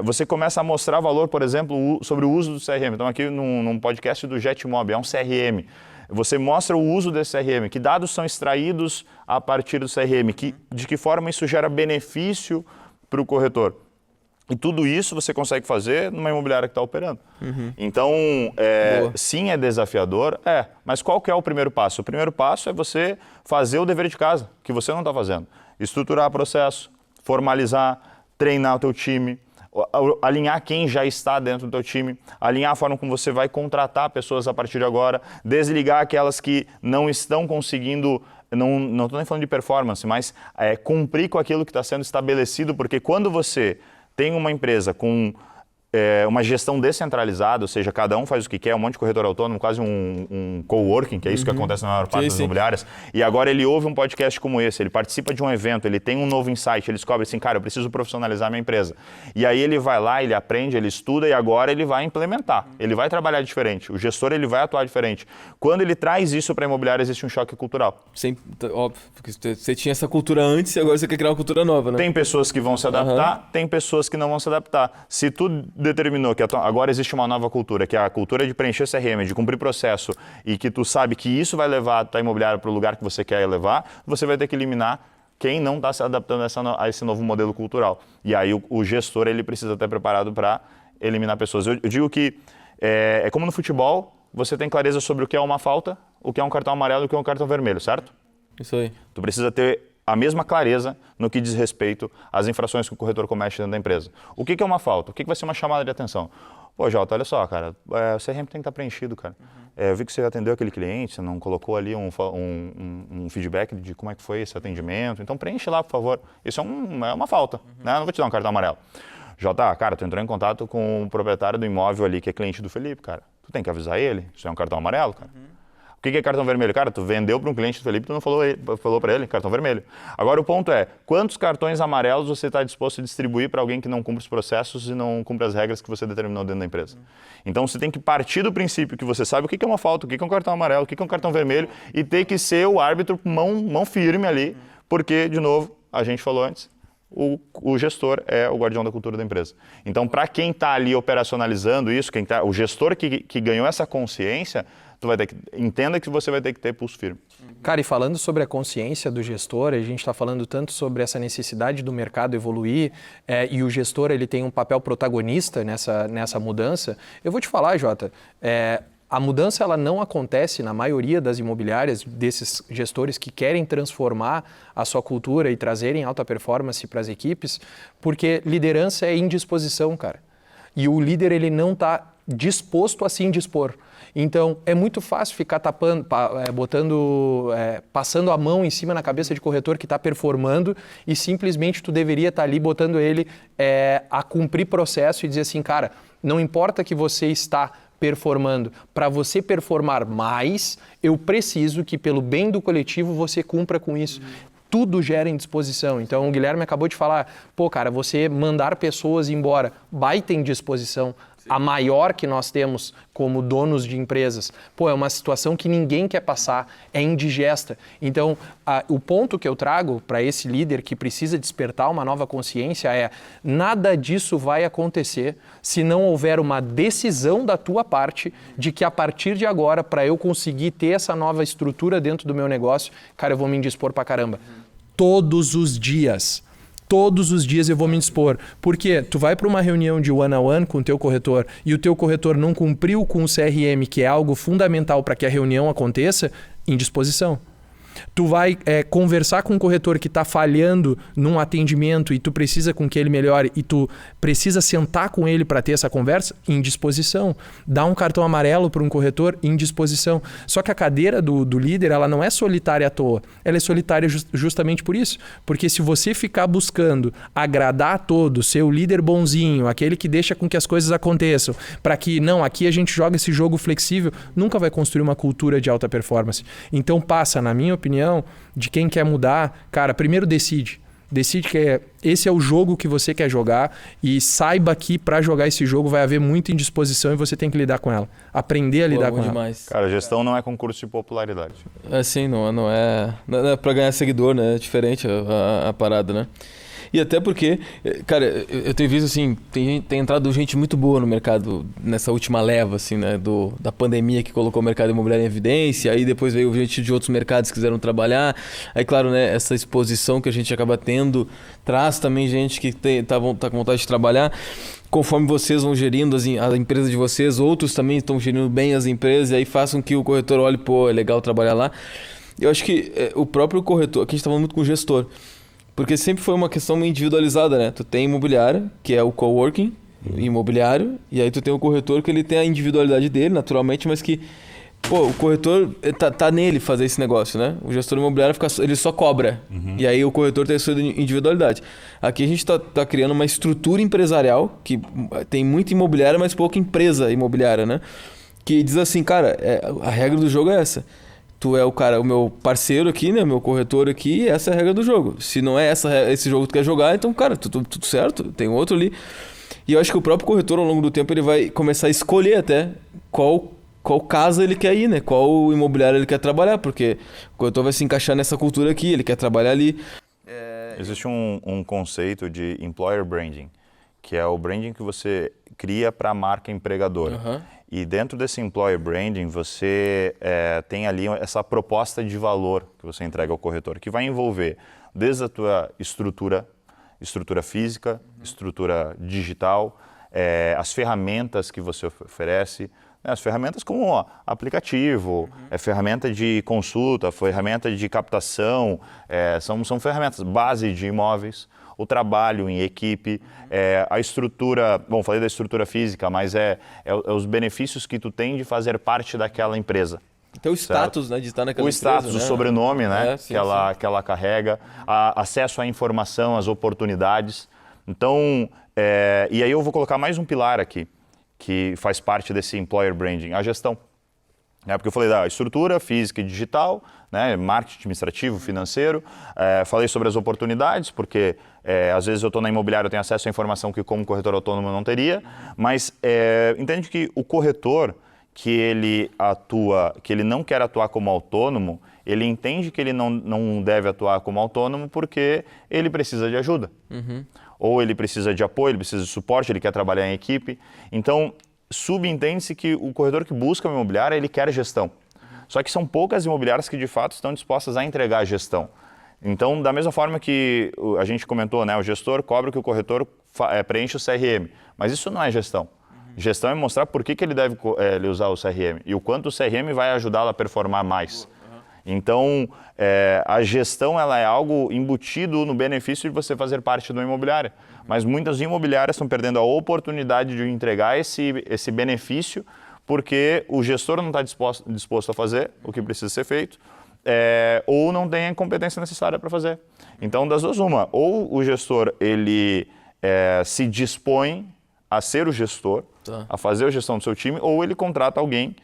você começa a mostrar valor, por exemplo, sobre o uso do CRM. Então, aqui num podcast do JetMob, é um CRM. Você mostra o uso desse CRM, que dados são extraídos a partir do CRM, de que forma isso gera benefício para o corretor. E tudo isso você consegue fazer numa imobiliária que está operando. Então, sim, é desafiador, mas qual que é o primeiro passo? O primeiro passo é você fazer o dever de casa, que você não está fazendo. Estruturar o processo, formalizar, treinar o teu time, alinhar quem já está dentro do teu time, alinhar a forma como você vai contratar pessoas a partir de agora, desligar aquelas que não estão conseguindo, não estou nem falando de performance, mas cumprir com aquilo que está sendo estabelecido, porque quando você tem uma empresa com uma gestão descentralizada, ou seja, cada um faz o que quer, um monte de corretor autônomo, quase um coworking, que é isso que acontece na maior parte das imobiliárias. E agora ele ouve um podcast como esse, ele participa de um evento, ele tem um novo insight, ele descobre assim, cara, eu preciso profissionalizar minha empresa. E aí ele vai lá, ele aprende, ele estuda e agora ele vai implementar. Ele vai trabalhar diferente, o gestor ele vai atuar diferente. Quando ele traz isso para a imobiliária, existe um choque cultural. Óbvio, porque você tinha essa cultura antes e agora você quer criar uma cultura nova, né? Tem pessoas que vão se adaptar, tem pessoas que não vão se adaptar. Se tu determinou que agora existe uma nova cultura, que é a cultura de preencher CRM, de cumprir processo, e que tu sabe que isso vai levar a tua imobiliária para o lugar que você quer levar, você vai ter que eliminar quem não está se adaptando a esse novo modelo cultural. E aí o gestor ele precisa estar preparado para eliminar pessoas. Eu digo que é como no futebol, você tem clareza sobre o que é uma falta, o que é um cartão amarelo e o que é um cartão vermelho, certo? Isso aí. Tu precisa ter a mesma clareza no que diz respeito às infrações que o corretor comete dentro da empresa. O que é uma falta? O que vai ser uma chamada de atenção? Pô, Jota, olha só, cara, o CRM tem que estar preenchido, cara. Eu vi que você atendeu aquele cliente, você não colocou ali um feedback de como é que foi esse atendimento, então preenche lá, por favor. Isso é uma falta, né? Eu não vou te dar um cartão amarelo. Jota, cara, tu entrou em contato com o proprietário do imóvel ali, que é cliente do Felipe, cara. Tu tem que avisar ele, isso é um cartão amarelo, cara. O que é cartão vermelho? Cara, tu vendeu para um cliente do Felipe, tu não falou para ele, cartão vermelho. Agora o ponto é, quantos cartões amarelos você está disposto a distribuir para alguém que não cumpre os processos e não cumpre as regras que você determinou dentro da empresa? Então você tem que partir do princípio que você sabe o que é uma falta, o que é um cartão amarelo, o que é um cartão vermelho e ter que ser o árbitro mão firme ali, porque, de novo, a gente falou antes, o gestor é o guardião da cultura da empresa. Então, para quem está ali operacionalizando isso, o gestor que ganhou essa consciência, entenda que você vai ter que ter pulso firme. Cara, e falando sobre a consciência do gestor, a gente está falando tanto sobre essa necessidade do mercado evoluir e o gestor ele tem um papel protagonista nessa mudança. Eu vou te falar, Jota, a mudança ela não acontece na maioria das imobiliárias, desses gestores que querem transformar a sua cultura e trazerem alta performance para as equipes, porque liderança é indisposição, cara. E o líder ele não está disposto a se indispor. Então, é muito fácil ficar passando a mão em cima na cabeça de corretor que está performando e simplesmente tu deveria estar ali botando ele a cumprir processo e dizer assim, cara, não importa que você está performando, para você performar mais, eu preciso que pelo bem do coletivo você cumpra com isso. Tudo gera indisposição. Então, o Guilherme acabou de falar, pô, cara, você mandar pessoas embora, baita indisposição. A maior que nós temos como donos de empresas. Pô, é uma situação que ninguém quer passar, é indigesta. Então, o ponto que eu trago para esse líder que precisa despertar uma nova consciência é nada disso vai acontecer se não houver uma decisão da tua parte de que a partir de agora, para eu conseguir ter essa nova estrutura dentro do meu negócio, cara, eu vou me indispor pra caramba. Todos os dias. Todos os dias eu vou me dispor. Porque tu vai para uma reunião de one-on-one com o teu corretor e o teu corretor não cumpriu com o CRM, que é algo fundamental para que a reunião aconteça, indisposição. Tu vai conversar com um corretor que está falhando num atendimento e tu precisa com que ele melhore e tu precisa sentar com ele para ter essa conversa, indisposição. Dá um cartão amarelo para um corretor, indisposição. Só que a cadeira do líder ela não é solitária à toa. Ela é solitária justamente por isso. Porque se você ficar buscando agradar a todos, ser o líder bonzinho, aquele que deixa com que as coisas aconteçam, para que, não, aqui a gente joga esse jogo flexível, nunca vai construir uma cultura de alta performance. Então passa, na minha opinião, de quem quer mudar, cara, primeiro decide que esse é o jogo que você quer jogar e saiba que para jogar esse jogo vai haver muita indisposição e você tem que lidar com ela, aprender a lidar com demais. ela. Cara, gestão não é concurso de popularidade. Sim, não é para ganhar seguidor, né? É diferente a parada, né? E até porque, cara, eu tenho visto assim, tem entrado gente muito boa no mercado nessa última leva, assim, né, da pandemia que colocou o mercado imobiliário em evidência, aí depois veio gente de outros mercados que quiseram trabalhar, aí claro, né, essa exposição que a gente acaba tendo, traz também gente que tá com vontade de trabalhar. Conforme vocês vão gerindo a empresa de vocês, outros também estão gerindo bem as empresas, e aí façam que o corretor olhe, pô, é legal trabalhar lá. Eu acho que o próprio corretor, aqui a gente tá falando muito com o gestor, porque sempre foi uma questão meio individualizada, né? Tu tem imobiliário, que é o coworking imobiliário, e aí tu tem o corretor que ele tem a individualidade dele, naturalmente, mas que Pô, o corretor tá nele fazer esse negócio, né? O gestor imobiliário ele só cobra. E aí o corretor tem a sua individualidade. Aqui a gente tá criando uma estrutura empresarial que tem muita imobiliária, mas pouca empresa imobiliária, né? Que diz assim, cara, a regra do jogo é essa. Tu é o meu parceiro aqui, né? Meu corretor aqui, e essa é a regra do jogo. Se não é esse jogo que tu quer jogar, então, cara, tudo certo, tem outro ali. E eu acho que o próprio corretor, ao longo do tempo, ele vai começar a escolher até qual casa ele quer ir, né? Qual imobiliário ele quer trabalhar, porque o corretor vai se encaixar nessa cultura aqui, ele quer trabalhar ali. Existe um conceito de employer branding, que é o branding que você cria para a marca empregadora. E dentro desse employer branding, você tem ali essa proposta de valor que você entrega ao corretor, que vai envolver desde a tua estrutura física, estrutura digital, as ferramentas que você oferece, as ferramentas como aplicativo, ferramenta de consulta, ferramenta de captação, são ferramentas base de imóveis, o trabalho em equipe, a estrutura, bom, falei da estrutura física, mas os benefícios que tu tem de fazer parte daquela empresa. Então o status, né, de estar naquela empresa. O status, né? O sobrenome, né, sim, que ela carrega, acesso à informação, às oportunidades. Então, e aí eu vou colocar mais um pilar aqui, que faz parte desse employer branding, a gestão. Porque eu falei da estrutura física e digital, né, marketing administrativo, financeiro. Falei sobre as oportunidades, porque às vezes eu estou na imobiliária, eu tenho acesso à informação que como corretor autônomo não teria. Mas entende que o corretor que ele não quer atuar como autônomo, ele entende que ele não deve atuar como autônomo porque ele precisa de ajuda. Ou ele precisa de apoio, ele precisa de suporte, ele quer trabalhar em equipe. Então, subentende-se que o corretor que busca uma imobiliária, ele quer gestão. Só que são poucas imobiliárias que, de fato, estão dispostas a entregar a gestão. Então, da mesma forma que a gente comentou, né, o gestor cobra que o corretor preenche o CRM. Mas isso não é gestão. Gestão é mostrar por que ele deve usar o CRM e o quanto o CRM vai ajudá-lo a performar mais. Então, a gestão ela é algo embutido no benefício de você fazer parte de uma imobiliária. Mas muitas imobiliárias estão perdendo a oportunidade de entregar esse benefício porque o gestor não está disposto a fazer o que precisa ser feito ou não tem a competência necessária para fazer. Então, das duas, uma. Ou o gestor ele se dispõe a ser o gestor, a fazer a gestão do seu time, ou ele contrata alguém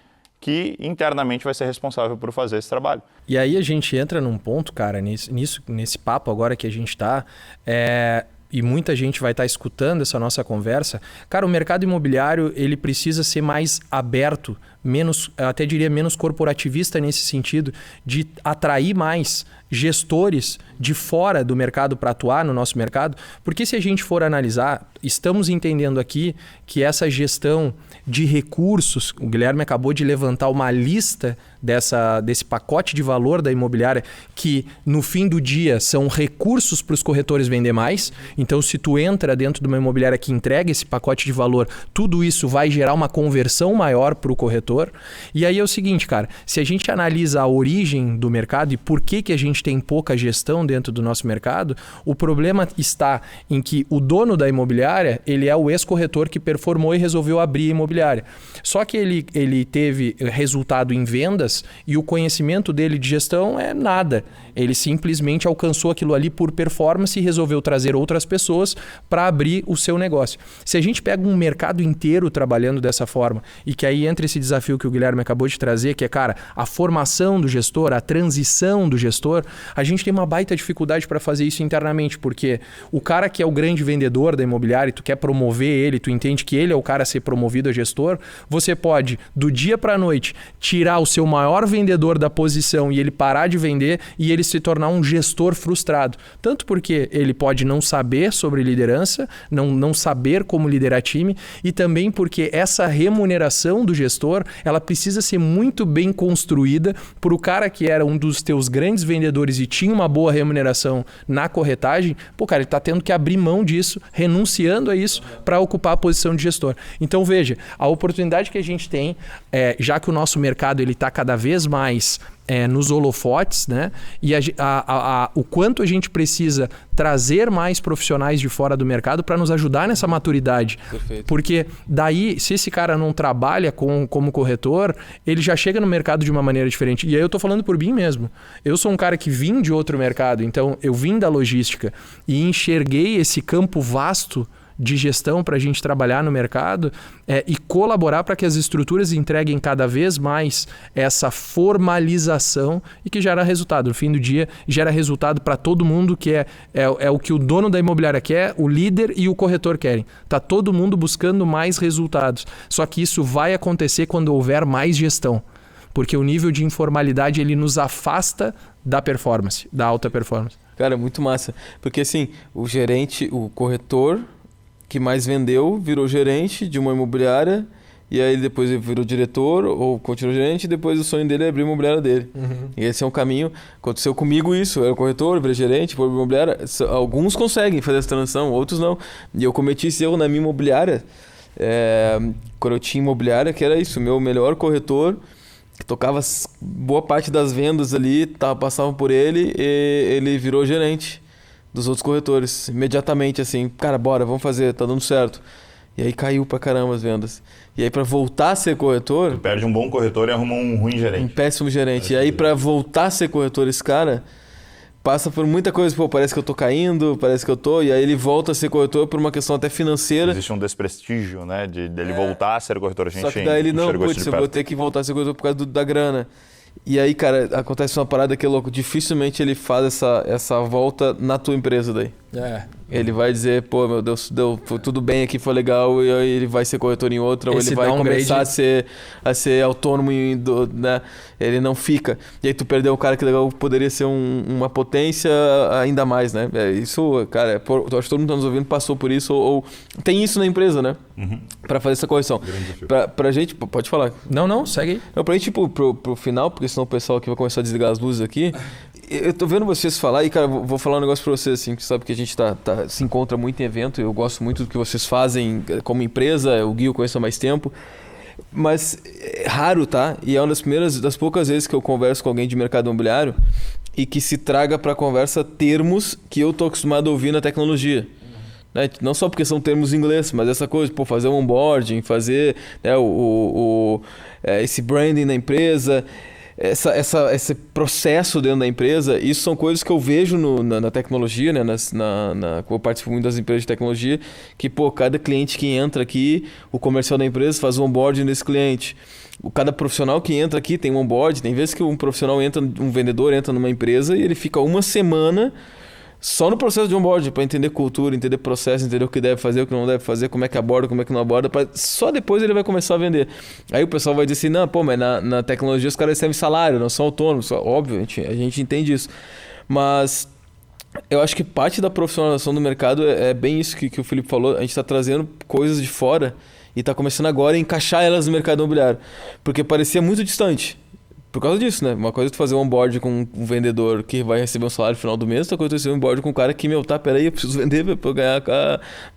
que internamente vai ser responsável por fazer esse trabalho. E aí a gente entra num ponto, cara, nesse papo agora que a gente está, e muita gente vai estar escutando essa nossa conversa. Cara, o mercado imobiliário ele precisa ser mais aberto, até diria menos corporativista nesse sentido, de atrair mais gestores de fora do mercado para atuar no nosso mercado. Porque se a gente for analisar, estamos entendendo aqui que essa gestão de recursos, o Guilherme acabou de levantar uma lista desse pacote de valor da imobiliária, que no fim do dia são recursos para os corretores vender mais. Então, se tu entra dentro de uma imobiliária que entrega esse pacote de valor, tudo isso vai gerar uma conversão maior para o corretor. E aí é o seguinte, cara, se a gente analisa a origem do mercado e por que a gente tem pouca gestão dentro do nosso mercado, o problema está em que o dono da imobiliária, ele é o ex-corretor que performou e resolveu abrir a imobiliária. Só que ele teve resultado em vendas e o conhecimento dele de gestão é nada. Ele simplesmente alcançou aquilo ali por performance e resolveu trazer outras pessoas para abrir o seu negócio. Se a gente pega um mercado inteiro trabalhando dessa forma e que aí entra esse desafio que o Guilherme acabou de trazer, que é, cara, a formação do gestor, a transição do gestor, a gente tem uma baita dificuldade para fazer isso internamente, porque o cara que é o grande vendedor da imobiliária e tu quer promover ele, tu entende que ele é o cara a ser promovido a gestor, você pode, do dia para a noite, tirar o seu maior vendedor da posição e ele parar de vender e ele se tornar um gestor frustrado. Tanto porque ele pode não saber sobre liderança, não saber como liderar time, e também porque essa remuneração do gestor, ela precisa ser muito bem construída por o cara que era um dos teus grandes vendedores e tinha uma boa remuneração na corretagem. Pô, cara, ele está tendo que abrir mão disso, renunciando a isso para ocupar a posição de gestor. Então, veja, a oportunidade que a gente tem, já que o nosso mercado está cada vez mais nos holofotes, né? E o quanto a gente precisa trazer mais profissionais de fora do mercado para nos ajudar nessa maturidade. Perfeito. Porque daí, se esse cara não trabalha como corretor, ele já chega no mercado de uma maneira diferente. E aí eu tô falando por mim mesmo. Eu sou um cara que vim de outro mercado, então eu vim da logística e enxerguei esse campo vasto de gestão para a gente trabalhar no mercado e colaborar para que as estruturas entreguem cada vez mais essa formalização e que gera resultado. No fim do dia, gera resultado para todo mundo, que é o que o dono da imobiliária quer, o líder e o corretor querem. Está todo mundo buscando mais resultados. Só que isso vai acontecer quando houver mais gestão. Porque o nível de informalidade ele nos afasta da performance, da alta performance. Cara, muito massa. Porque assim, o gerente, o corretor que mais vendeu, virou gerente de uma imobiliária, e aí depois ele virou diretor ou continuou gerente, e depois o sonho dele é abrir a imobiliária dele. E esse é um caminho. Aconteceu comigo isso, eu era corretor, virei gerente, foi imobiliária. Alguns conseguem fazer essa transição, outros não. E eu cometi esse erro na minha imobiliária, quando eu tinha imobiliária, que era isso, meu melhor corretor, que tocava boa parte das vendas ali, passavam por ele, e ele virou gerente dos outros corretores, imediatamente assim, cara, bora, vamos fazer, tá dando certo. E aí caiu pra caramba as vendas. E aí pra voltar a ser corretor... Tu perde um bom corretor e arruma um ruim gerente. Um péssimo gerente. E aí pra voltar a ser corretor, esse cara passa por muita coisa, pô, parece que eu tô caindo, parece que eu tô... E aí ele volta a ser corretor por uma questão até financeira. Existe um desprestígio, né, dele voltar a ser corretor. A gente só que daí ele não, putz, eu vou ter que voltar a ser corretor por causa da grana. E aí, cara, acontece uma parada que é louco. Dificilmente ele faz essa volta na tua empresa daí. Ele vai dizer, pô, meu Deus, foi tudo bem aqui, foi legal, e aí ele vai ser corretor em outra, ou ele vai começar a ser autônomo, né? Ele não fica. E aí tu perdeu um cara que legal poderia ser uma potência ainda mais, né? Isso, cara, eu acho que todo mundo que tá nos ouvindo passou por isso, ou tem isso na empresa, né? Pra fazer essa correção. Pra gente, pode falar. Não, segue aí. Não, pra gente, pro final, porque senão o pessoal aqui vai começar a desligar as luzes aqui. Eu tô vendo vocês falar e, cara, vou falar um negócio pra vocês, assim, que sabe que a gente se encontra muito em evento, eu gosto muito do que vocês fazem como empresa, o Gui eu conheço há mais tempo, mas é raro, tá? E é uma das poucas vezes que eu converso com alguém de mercado imobiliário e que se traga pra conversa termos que eu tô acostumado a ouvir na tecnologia. Né? Não só porque são termos em inglês, mas essa coisa, pô, fazer um onboarding, fazer, né, esse branding na empresa... Esse processo dentro da empresa, isso são coisas que eu vejo na tecnologia, né? Eu participo muito das empresas de tecnologia, que, pô, cada cliente que entra aqui, o comercial da empresa faz um onboarding nesse cliente. Cada profissional que entra aqui tem um onboarding. Tem vezes que um profissional um vendedor entra numa empresa e ele fica uma semana só no processo de onboarding, para entender cultura, entender processo, entender o que deve fazer, o que não deve fazer, como é que aborda, como é que não aborda, só depois ele vai começar a vender. Aí o pessoal vai dizer assim, não, pô, mas na tecnologia os caras recebem salário, não são autônomos. Óbvio, a gente entende isso. Mas eu acho que parte da profissionalização do mercado é bem isso que o Felipe falou. A gente está trazendo coisas de fora e está começando agora a encaixar elas no mercado imobiliário. Porque parecia muito distante. Por causa disso, né? Uma coisa é tu fazer um onboard com um vendedor que vai receber um salário no final do mês, outra coisa é tu fazer um onboard com um cara que, peraí, eu preciso vender pra ganhar,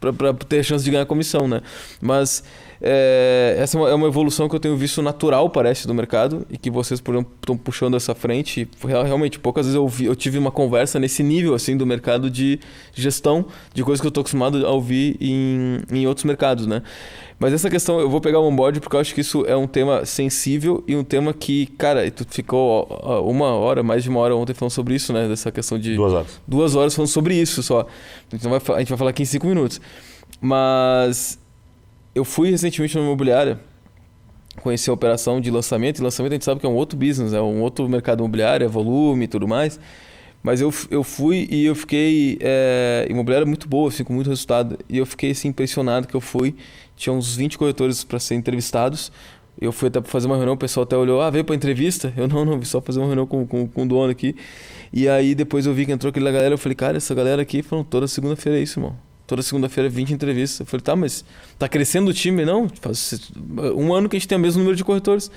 pra ter a chance de ganhar comissão, né? Mas essa é uma evolução que eu tenho visto natural, parece, do mercado, e que vocês, por exemplo, estão puxando essa frente. E, realmente, poucas vezes eu tive uma conversa nesse nível, assim, do mercado de gestão, de coisas que eu tô acostumado a ouvir em outros mercados, né? Mas essa questão, eu vou pegar o onboard porque eu acho que isso é um tema sensível e um tema que, cara, tu ficou mais de uma hora ontem falando sobre isso, né? Dessa questão de... 2 horas. 2 horas falando sobre isso só. Então a gente vai falar aqui em 5 minutos. Mas eu fui recentemente numa imobiliária, conheci a operação de lançamento. E lançamento a gente sabe que é um outro business, é um outro mercado imobiliário, é volume e tudo mais. Mas eu fui e eu fiquei... imobiliária muito boa, assim, com muito resultado. E eu fiquei assim, impressionado que eu fui... Tinha uns 20 corretores para ser entrevistados. Eu fui até para fazer uma reunião, o pessoal até olhou, veio para entrevista? Eu não, vi só fazer uma reunião com o dono aqui. E aí depois eu vi que entrou aquela galera, eu falei, cara, essa galera aqui, falou, toda segunda-feira é isso, irmão. Toda segunda-feira 20 entrevistas. Eu falei, tá, mas tá crescendo o time? Não, faz 1 ano que a gente tem o mesmo número de corretores.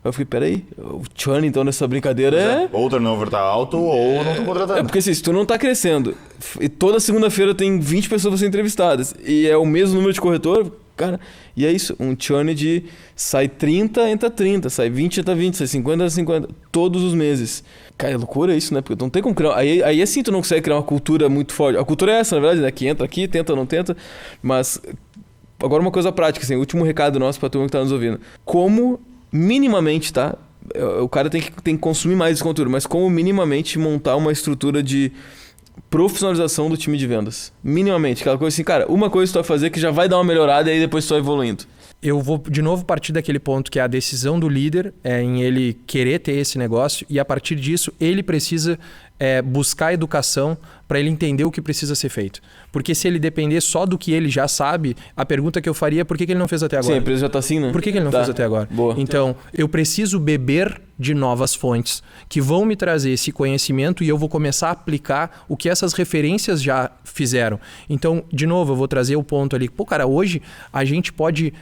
Eu fiquei, peraí, o churn então nessa brincadeira ou o turnover tá alto ou não estão contratando. Porque assim, se tu não tá crescendo e toda segunda-feira tem 20 pessoas pra ser entrevistadas e é o mesmo número de corretor, Cara, e é isso, um churn de sai 30, entra 30, sai 20, entra 20, sai 50, entra 50, todos os meses. Cara, é loucura isso, né? Porque não tem como criar... Aí assim tu não consegue criar uma cultura muito forte. A cultura é essa, na verdade, né? Que entra aqui, tenta ou não tenta, mas... Agora uma coisa prática, assim, último recado nosso pra turma que tá nos ouvindo. Como minimamente, tá? O cara tem que consumir mais esse conteúdo, mas como minimamente montar uma estrutura de profissionalização do time de vendas. Minimamente, aquela coisa assim, cara, uma coisa que tu vai fazer que já vai dar uma melhorada e aí depois tu vai evoluindo. Eu vou de novo partir daquele ponto que é a decisão do líder em ele querer ter esse negócio e a partir disso ele precisa buscar educação para ele entender o que precisa ser feito. Porque se ele depender só do que ele já sabe, a pergunta que eu faria é por que ele não fez até agora? Sim, a empresa já está assim, né? Por que ele não fez até agora? Boa. Então, eu preciso beber de novas fontes que vão me trazer esse conhecimento e eu vou começar a aplicar o que essas referências já fizeram. Então, de novo, eu vou trazer o ponto ali. Pô, cara, hoje a gente pode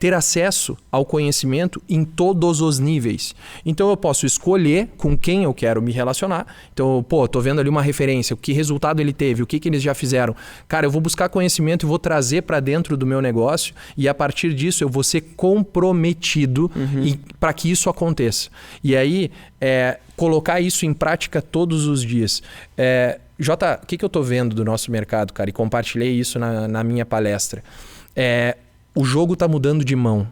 ter acesso ao conhecimento em todos os níveis. Então, eu posso escolher com quem eu quero me relacionar. Então, pô, tô vendo ali uma referência, que resultado ele teve, o que eles já fizeram. Cara, eu vou buscar conhecimento e vou trazer para dentro do meu negócio e a partir disso eu vou ser comprometido para que isso aconteça. E aí, colocar isso em prática todos os dias. Jota, o que eu tô vendo do nosso mercado, cara? E compartilhei isso na minha palestra. O jogo tá mudando de mão.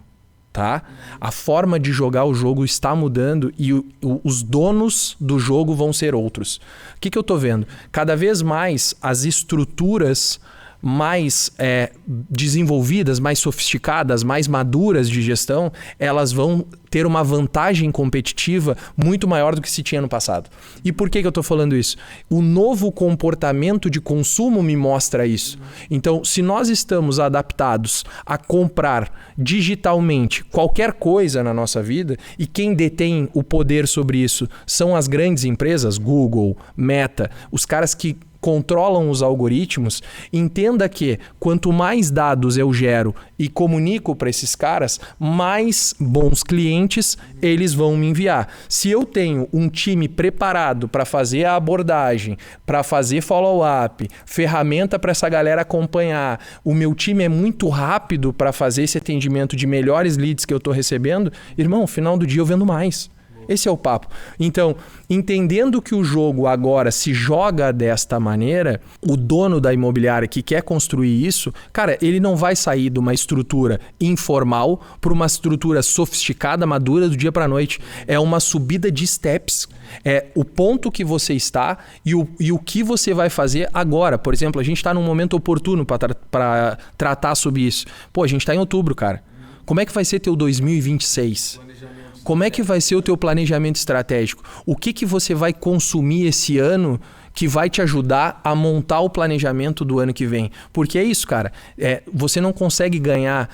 Tá? A forma de jogar o jogo está mudando e os donos do jogo vão ser outros. O que eu tô vendo? Cada vez mais as estruturas mais desenvolvidas, mais sofisticadas, mais maduras de gestão, elas vão ter uma vantagem competitiva muito maior do que se tinha no passado. E por que eu estou falando isso? O novo comportamento de consumo me mostra isso. Então, se nós estamos adaptados a comprar digitalmente qualquer coisa na nossa vida, e quem detém o poder sobre isso são as grandes empresas, Google, Meta, os caras que controlam os algoritmos, entenda que quanto mais dados eu gero e comunico para esses caras, mais bons clientes eles vão me enviar. Se eu tenho um time preparado para fazer a abordagem, para fazer follow-up, ferramenta para essa galera acompanhar, o meu time é muito rápido para fazer esse atendimento de melhores leads que eu estou recebendo, irmão, no final do dia eu vendo mais. Esse é o papo. Então, entendendo que o jogo agora se joga desta maneira, o dono da imobiliária que quer construir isso, cara, ele não vai sair de uma estrutura informal para uma estrutura sofisticada, madura do dia para a noite. É uma subida de steps. É o ponto que você está e o que você vai fazer agora. Por exemplo, a gente está num momento oportuno para tratar sobre isso. Pô, a gente está em outubro, cara. Como é que vai ser teu 2026? Como é que vai ser o teu planejamento estratégico? O que você vai consumir esse ano que vai te ajudar a montar o planejamento do ano que vem? Porque é isso, cara. Você não consegue ganhar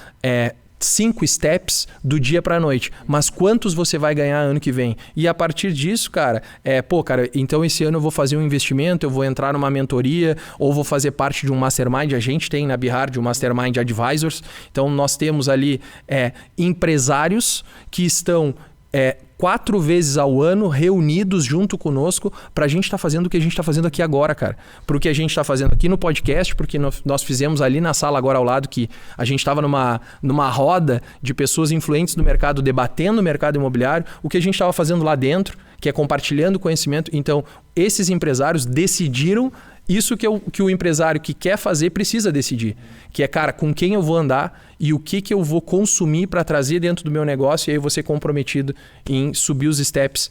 5 steps do dia para a noite, mas quantos você vai ganhar ano que vem? E a partir disso, cara, então esse ano eu vou fazer um investimento, eu vou entrar numa mentoria ou vou fazer parte de um mastermind. A gente tem na Bihard um mastermind advisors, então nós temos ali empresários que estão 4 vezes ao ano reunidos junto conosco para a gente estar fazendo o que a gente está fazendo aqui agora, cara. Pro que a gente está fazendo aqui no podcast, porque nós fizemos ali na sala agora ao lado, que a gente estava numa roda de pessoas influentes do mercado, debatendo o mercado imobiliário, o que a gente estava fazendo lá dentro, que é compartilhando conhecimento. Então, esses empresários decidiram isso que o empresário que quer fazer precisa decidir. Que é, cara, com quem eu vou andar e o que eu vou consumir para trazer dentro do meu negócio, e aí eu vou ser comprometido em subir os steps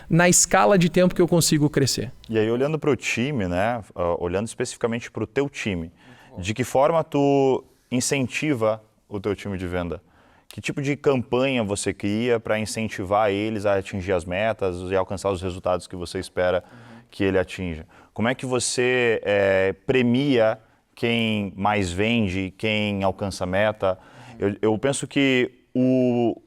na escala de tempo que eu consigo crescer. E aí, olhando para o time, né? Olhando especificamente para o teu time, de que forma tu incentiva o teu time de venda? Que tipo de campanha você cria para incentivar eles a atingir as metas e alcançar os resultados que você espera que ele atinja? Como é que você premia quem mais vende, quem alcança a meta? Eu penso que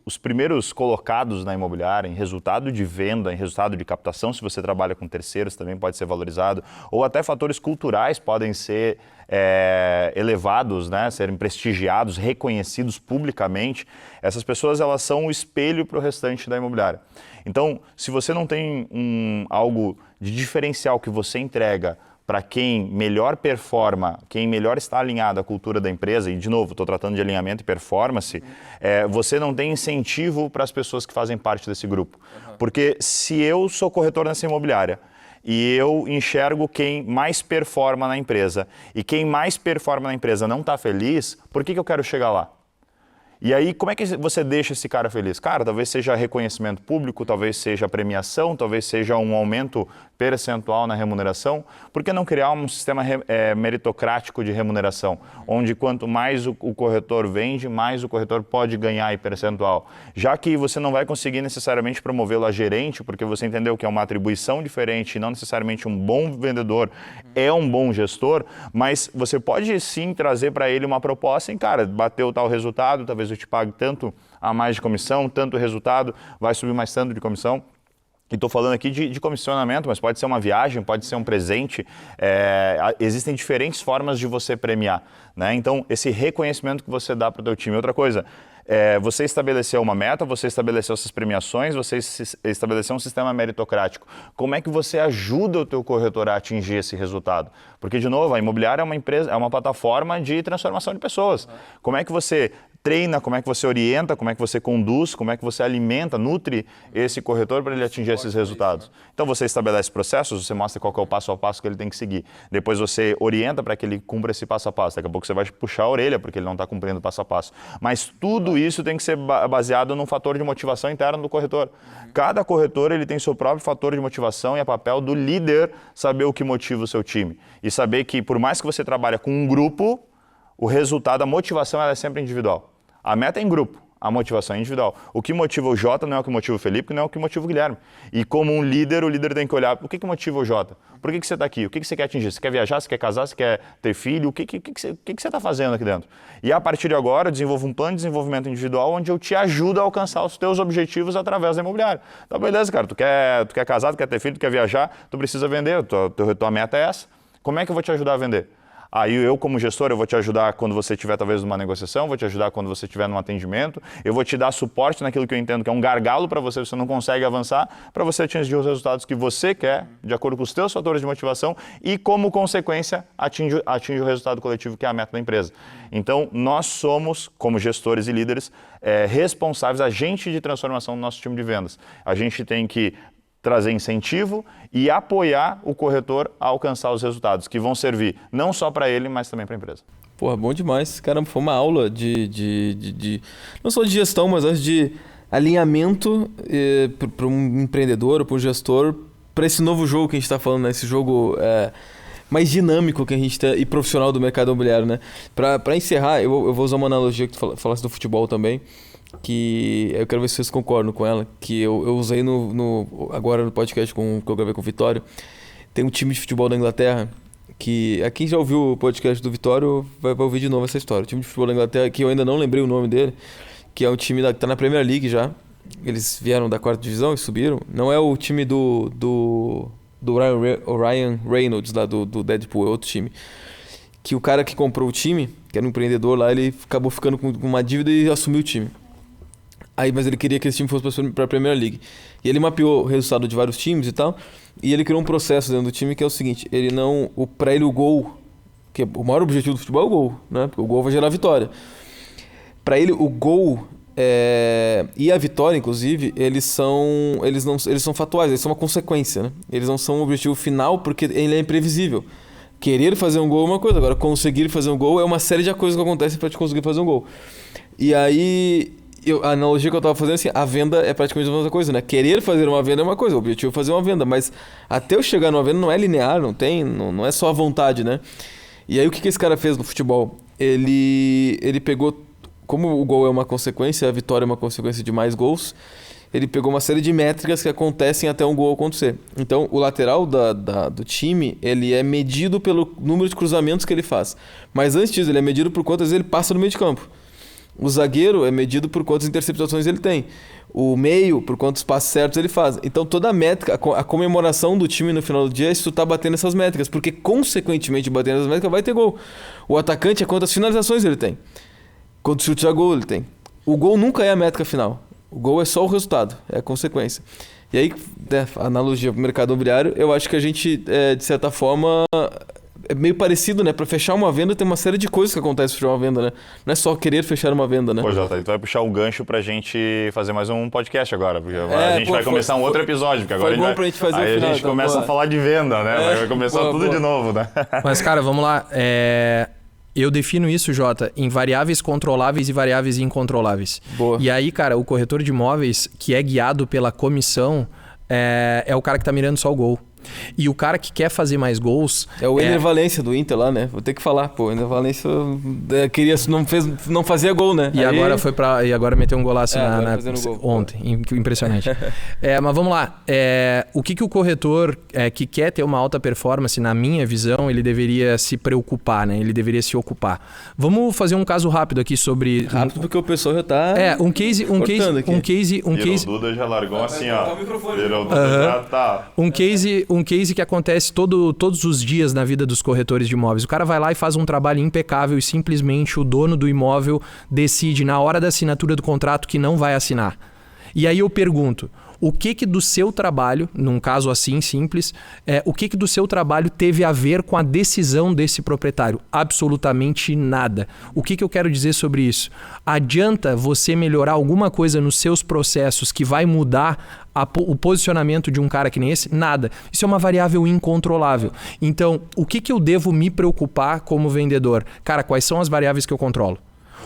os primeiros colocados na imobiliária, em resultado de venda, em resultado de captação, se você trabalha com terceiros, também pode ser valorizado, ou até fatores culturais podem ser elevados, né? Serem prestigiados, reconhecidos publicamente. Essas pessoas, elas são o espelho para o restante da imobiliária. Então, se você não tem algo de diferencial que você entrega para quem melhor performa, quem melhor está alinhado à cultura da empresa, e de novo, estou tratando de alinhamento e performance, você não tem incentivo para as pessoas que fazem parte desse grupo. Porque se eu sou corretor nessa imobiliária e eu enxergo quem mais performa na empresa e quem mais performa na empresa não está feliz, por que eu quero chegar lá? E aí, como é que você deixa esse cara feliz? Cara, talvez seja reconhecimento público, talvez seja premiação, talvez seja um aumento percentual na remuneração. Por que não criar um sistema meritocrático de remuneração, onde quanto mais o corretor vende, mais o corretor pode ganhar em percentual? Já que você não vai conseguir necessariamente promovê-lo a gerente, porque você entendeu que é uma atribuição diferente e não necessariamente um bom vendedor é um bom gestor, mas você pode sim trazer para ele uma proposta em, cara, bateu tal resultado, talvez eu te pague tanto a mais de comissão, tanto resultado, vai subir mais tanto de comissão. E estou falando aqui de comissionamento, mas pode ser uma viagem, pode ser um presente. Existem diferentes formas de você premiar, né? Então, esse reconhecimento que você dá para o teu time. Outra coisa, você estabeleceu uma meta, você estabeleceu essas premiações, você estabeleceu um sistema meritocrático. Como é que você ajuda o teu corretor a atingir esse resultado? Porque, de novo, a imobiliária é uma empresa, é uma plataforma de transformação de pessoas. Como é que você treina, como é que você orienta, como é que você conduz, como é que você alimenta, nutre esse corretor para ele atingir esses resultados. Então você estabelece processos, você mostra qual que é o passo a passo que ele tem que seguir. Depois você orienta para que ele cumpra esse passo a passo. Daqui a pouco você vai puxar a orelha porque ele não está cumprindo o passo a passo. Mas tudo isso tem que ser baseado num fator de motivação interno do corretor. Cada corretor ele tem seu próprio fator de motivação e é papel do líder saber o que motiva o seu time. E saber que por mais que você trabalhe com um grupo, o resultado, a motivação ela é sempre individual. A meta é em grupo, a motivação é individual. O que motiva o Jota não é o que motiva o Felipe, não é o que motiva o Guilherme. E como um líder, o líder tem que olhar, o que motiva o Jota? Por que você está aqui? O que você quer atingir? Você quer viajar? Você quer casar? Você quer ter filho? O que você está fazendo aqui dentro? E a partir de agora, eu desenvolvo um plano de desenvolvimento individual onde eu te ajudo a alcançar os teus objetivos através da imobiliária. Então, beleza, cara, tu quer casar, tu quer ter filho, tu quer viajar, tu precisa vender, tua meta é essa. Como é que eu vou te ajudar a vender? Aí eu, como gestor, eu vou te ajudar quando você estiver talvez numa negociação, vou te ajudar quando você estiver num atendimento, eu vou te dar suporte naquilo que eu entendo que é um gargalo para você não consegue avançar, para você atingir os resultados que você quer, de acordo com os teus fatores de motivação e, como consequência, atinge o resultado coletivo que é a meta da empresa. Então, nós somos, como gestores e líderes, responsáveis, agentes de transformação do nosso time de vendas. A gente tem que trazer incentivo e apoiar o corretor a alcançar os resultados, que vão servir não só para ele, mas também para a empresa. Porra, bom demais. Caramba, foi uma aula não só de gestão, mas antes de alinhamento para um empreendedor, para um gestor, para esse novo jogo que a gente está falando, né? Esse jogo mais dinâmico que a gente tem e profissional do mercado imobiliário, né? Para encerrar, eu vou usar uma analogia que tu falasse do futebol também, que eu quero ver se vocês concordam com ela, que eu usei agora no podcast que eu gravei com o Vitório. Tem um time de futebol da Inglaterra que, quem já ouviu o podcast do Vitório vai ouvir de novo essa história. O time de futebol da Inglaterra, que eu ainda não lembrei o nome dele, que é um time que está na Premier League já. Eles vieram da 4ª divisão e subiram. Não é o time do Ryan Reynolds lá do Deadpool, é outro time. Que o cara que comprou o time, que era um empreendedor lá, ele acabou ficando com uma dívida e assumiu o time. Mas ele queria que esse time fosse para a Premier League. E ele mapeou o resultado de vários times e tal. E ele criou um processo dentro do time que é o seguinte: para ele o gol, que o maior objetivo do futebol é o gol, né? Porque o gol vai gerar vitória. Para ele o gol e a vitória, inclusive, eles são fatuais, eles são uma consequência, né? Eles não são um objetivo final porque ele é imprevisível. Querer fazer um gol é uma coisa, agora conseguir fazer um gol é uma série de coisas que acontecem para te conseguir fazer um gol. E aí a analogia que eu estava fazendo assim, a venda é praticamente a mesma coisa, né? Querer fazer uma venda é uma coisa, o objetivo é fazer uma venda, mas até eu chegar numa venda não é linear, não é só a vontade, né? E aí o que esse cara fez no futebol? Ele pegou, como o gol é uma consequência, a vitória é uma consequência de mais gols, ele pegou uma série de métricas que acontecem até um gol acontecer. Então, o lateral do time, ele é medido pelo número de cruzamentos que ele faz. Mas antes disso, ele é medido por quantas vezes ele passa no meio de campo. O zagueiro é medido por quantas interceptações ele tem. O meio, por quantos passos certos ele faz. Então, toda a métrica, a comemoração do time no final do dia é se tu tá batendo essas métricas. Porque, consequentemente, batendo essas métricas, vai ter gol. O atacante é quantas finalizações ele tem. Quantos chutes a gol ele tem. O gol nunca é a métrica final. O gol é só o resultado, é a consequência. E aí, né, a analogia para o mercado imobiliário, eu acho que a gente, de certa forma, é meio parecido, né? Para fechar uma venda tem uma série de coisas que acontecem para fechar uma venda, né? Não é só querer fechar uma venda, né? Pô, Jota, tu vai puxar o gancho pra gente fazer mais um podcast agora, porque agora a gente vai começar um outro episódio, porque agora bom pra gente fazer aí o final, a gente então, começa boa. a falar de venda, né? Vai começar tudo de novo, né? Mas, cara, vamos lá. Eu defino isso, Jota, em variáveis controláveis e variáveis incontroláveis. Boa. E aí, cara, o corretor de imóveis, que é guiado pela comissão, é o cara que tá mirando só o gol. E o cara que quer fazer mais gols... É o Ener Valencia do Inter lá, né? Vou ter que falar, pô. O Ener Valencia queria, não fazia gol, né? E aí... agora meteu um golaço gol. ontem. Impressionante. Mas vamos lá. O que o corretor que quer ter uma alta performance, na minha visão, ele deveria se preocupar, né? Ele deveria se ocupar. Vamos fazer um caso rápido aqui sobre... Rápido porque o pessoal já tá... Um case... O Duda já largou assim, ó. Virou o Duda já tá... Um case que acontece todos os dias na vida dos corretores de imóveis. O cara vai lá e faz um trabalho impecável e simplesmente o dono do imóvel decide na hora da assinatura do contrato que não vai assinar. E aí eu pergunto, o que do seu trabalho, num caso assim simples, o que do seu trabalho teve a ver com a decisão desse proprietário? Absolutamente nada. O que eu quero dizer sobre isso? Adianta você melhorar alguma coisa nos seus processos que vai mudar o posicionamento de um cara que nem esse? Nada. Isso é uma variável incontrolável. Então, o que eu devo me preocupar como vendedor? Cara, quais são as variáveis que eu controlo?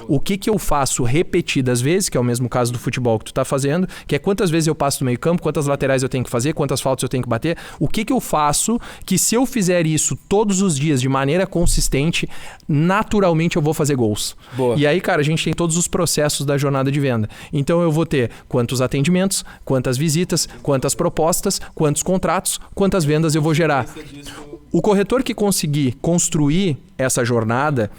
O que eu faço repetidas vezes, que é o mesmo caso do futebol que tu está fazendo, que é quantas vezes eu passo no meio campo, quantas laterais eu tenho que fazer, quantas faltas eu tenho que bater. O que eu faço que se eu fizer isso todos os dias de maneira consistente, naturalmente eu vou fazer gols. Boa. E aí, cara, a gente tem todos os processos da jornada de venda. Então eu vou ter quantos atendimentos, quantas visitas, quantas propostas, quantos contratos, quantas vendas eu vou gerar. O corretor que conseguir construir essa jornada,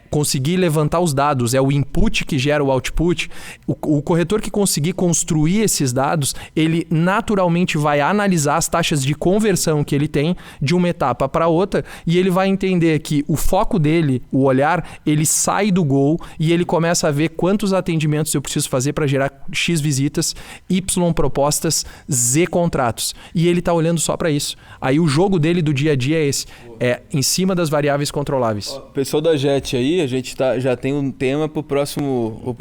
conseguir levantar os dados, é o input que gera o output. O corretor que conseguir construir esses dados, ele naturalmente vai analisar as taxas de conversão que ele tem de uma etapa para outra e ele vai entender que o foco dele, o olhar, ele sai do gol e ele começa a ver quantos atendimentos eu preciso fazer para gerar X visitas, Y propostas, Z contratos. E ele está olhando só para isso. Aí o jogo dele do dia a dia é esse. Em cima das variáveis controláveis. Pessoal da JET aí, a gente já tem um tema para o próximo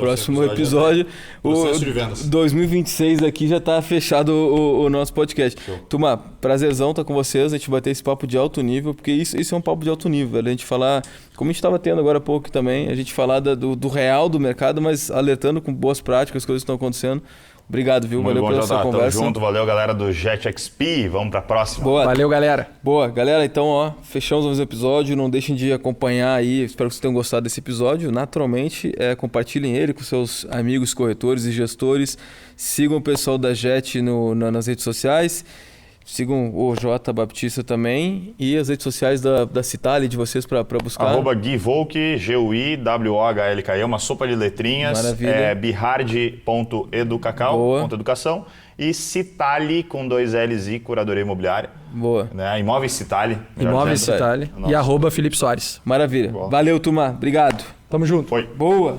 episódio. Processo de vendas. 2026 aqui já está fechado o nosso podcast. Show. Turma, prazerzão estar com vocês, a gente vai ter esse papo de alto nível, porque isso é um papo de alto nível, velho. A gente falar, como a gente estava tendo agora há pouco também, a gente falar do real do mercado, mas alertando com boas práticas, as coisas que estão acontecendo. Obrigado, viu? Muito valeu bom, pela sua conversa. Tamo junto, valeu galera do Jet XP, vamos pra próxima. Boa. Valeu, galera. Boa, galera, então fechamos mais um episódio, não deixem de acompanhar aí, espero que vocês tenham gostado desse episódio, naturalmente compartilhem ele com seus amigos corretores e gestores, sigam o pessoal da JET nas redes sociais, sigam o J Baptista também e as redes sociais da Citali de vocês para buscar. @GuiVolk, GUIWOHLK, é uma sopa de letrinhas. Maravilha. Bihard.educação e Citali com 2 L's e curadoria imobiliária. Boa. Né? Imóveis Citali. Imóveis Citali. E @Felipe Soares. Maravilha. Boa. Valeu, turma. Obrigado. Tamo junto. Foi. Boa.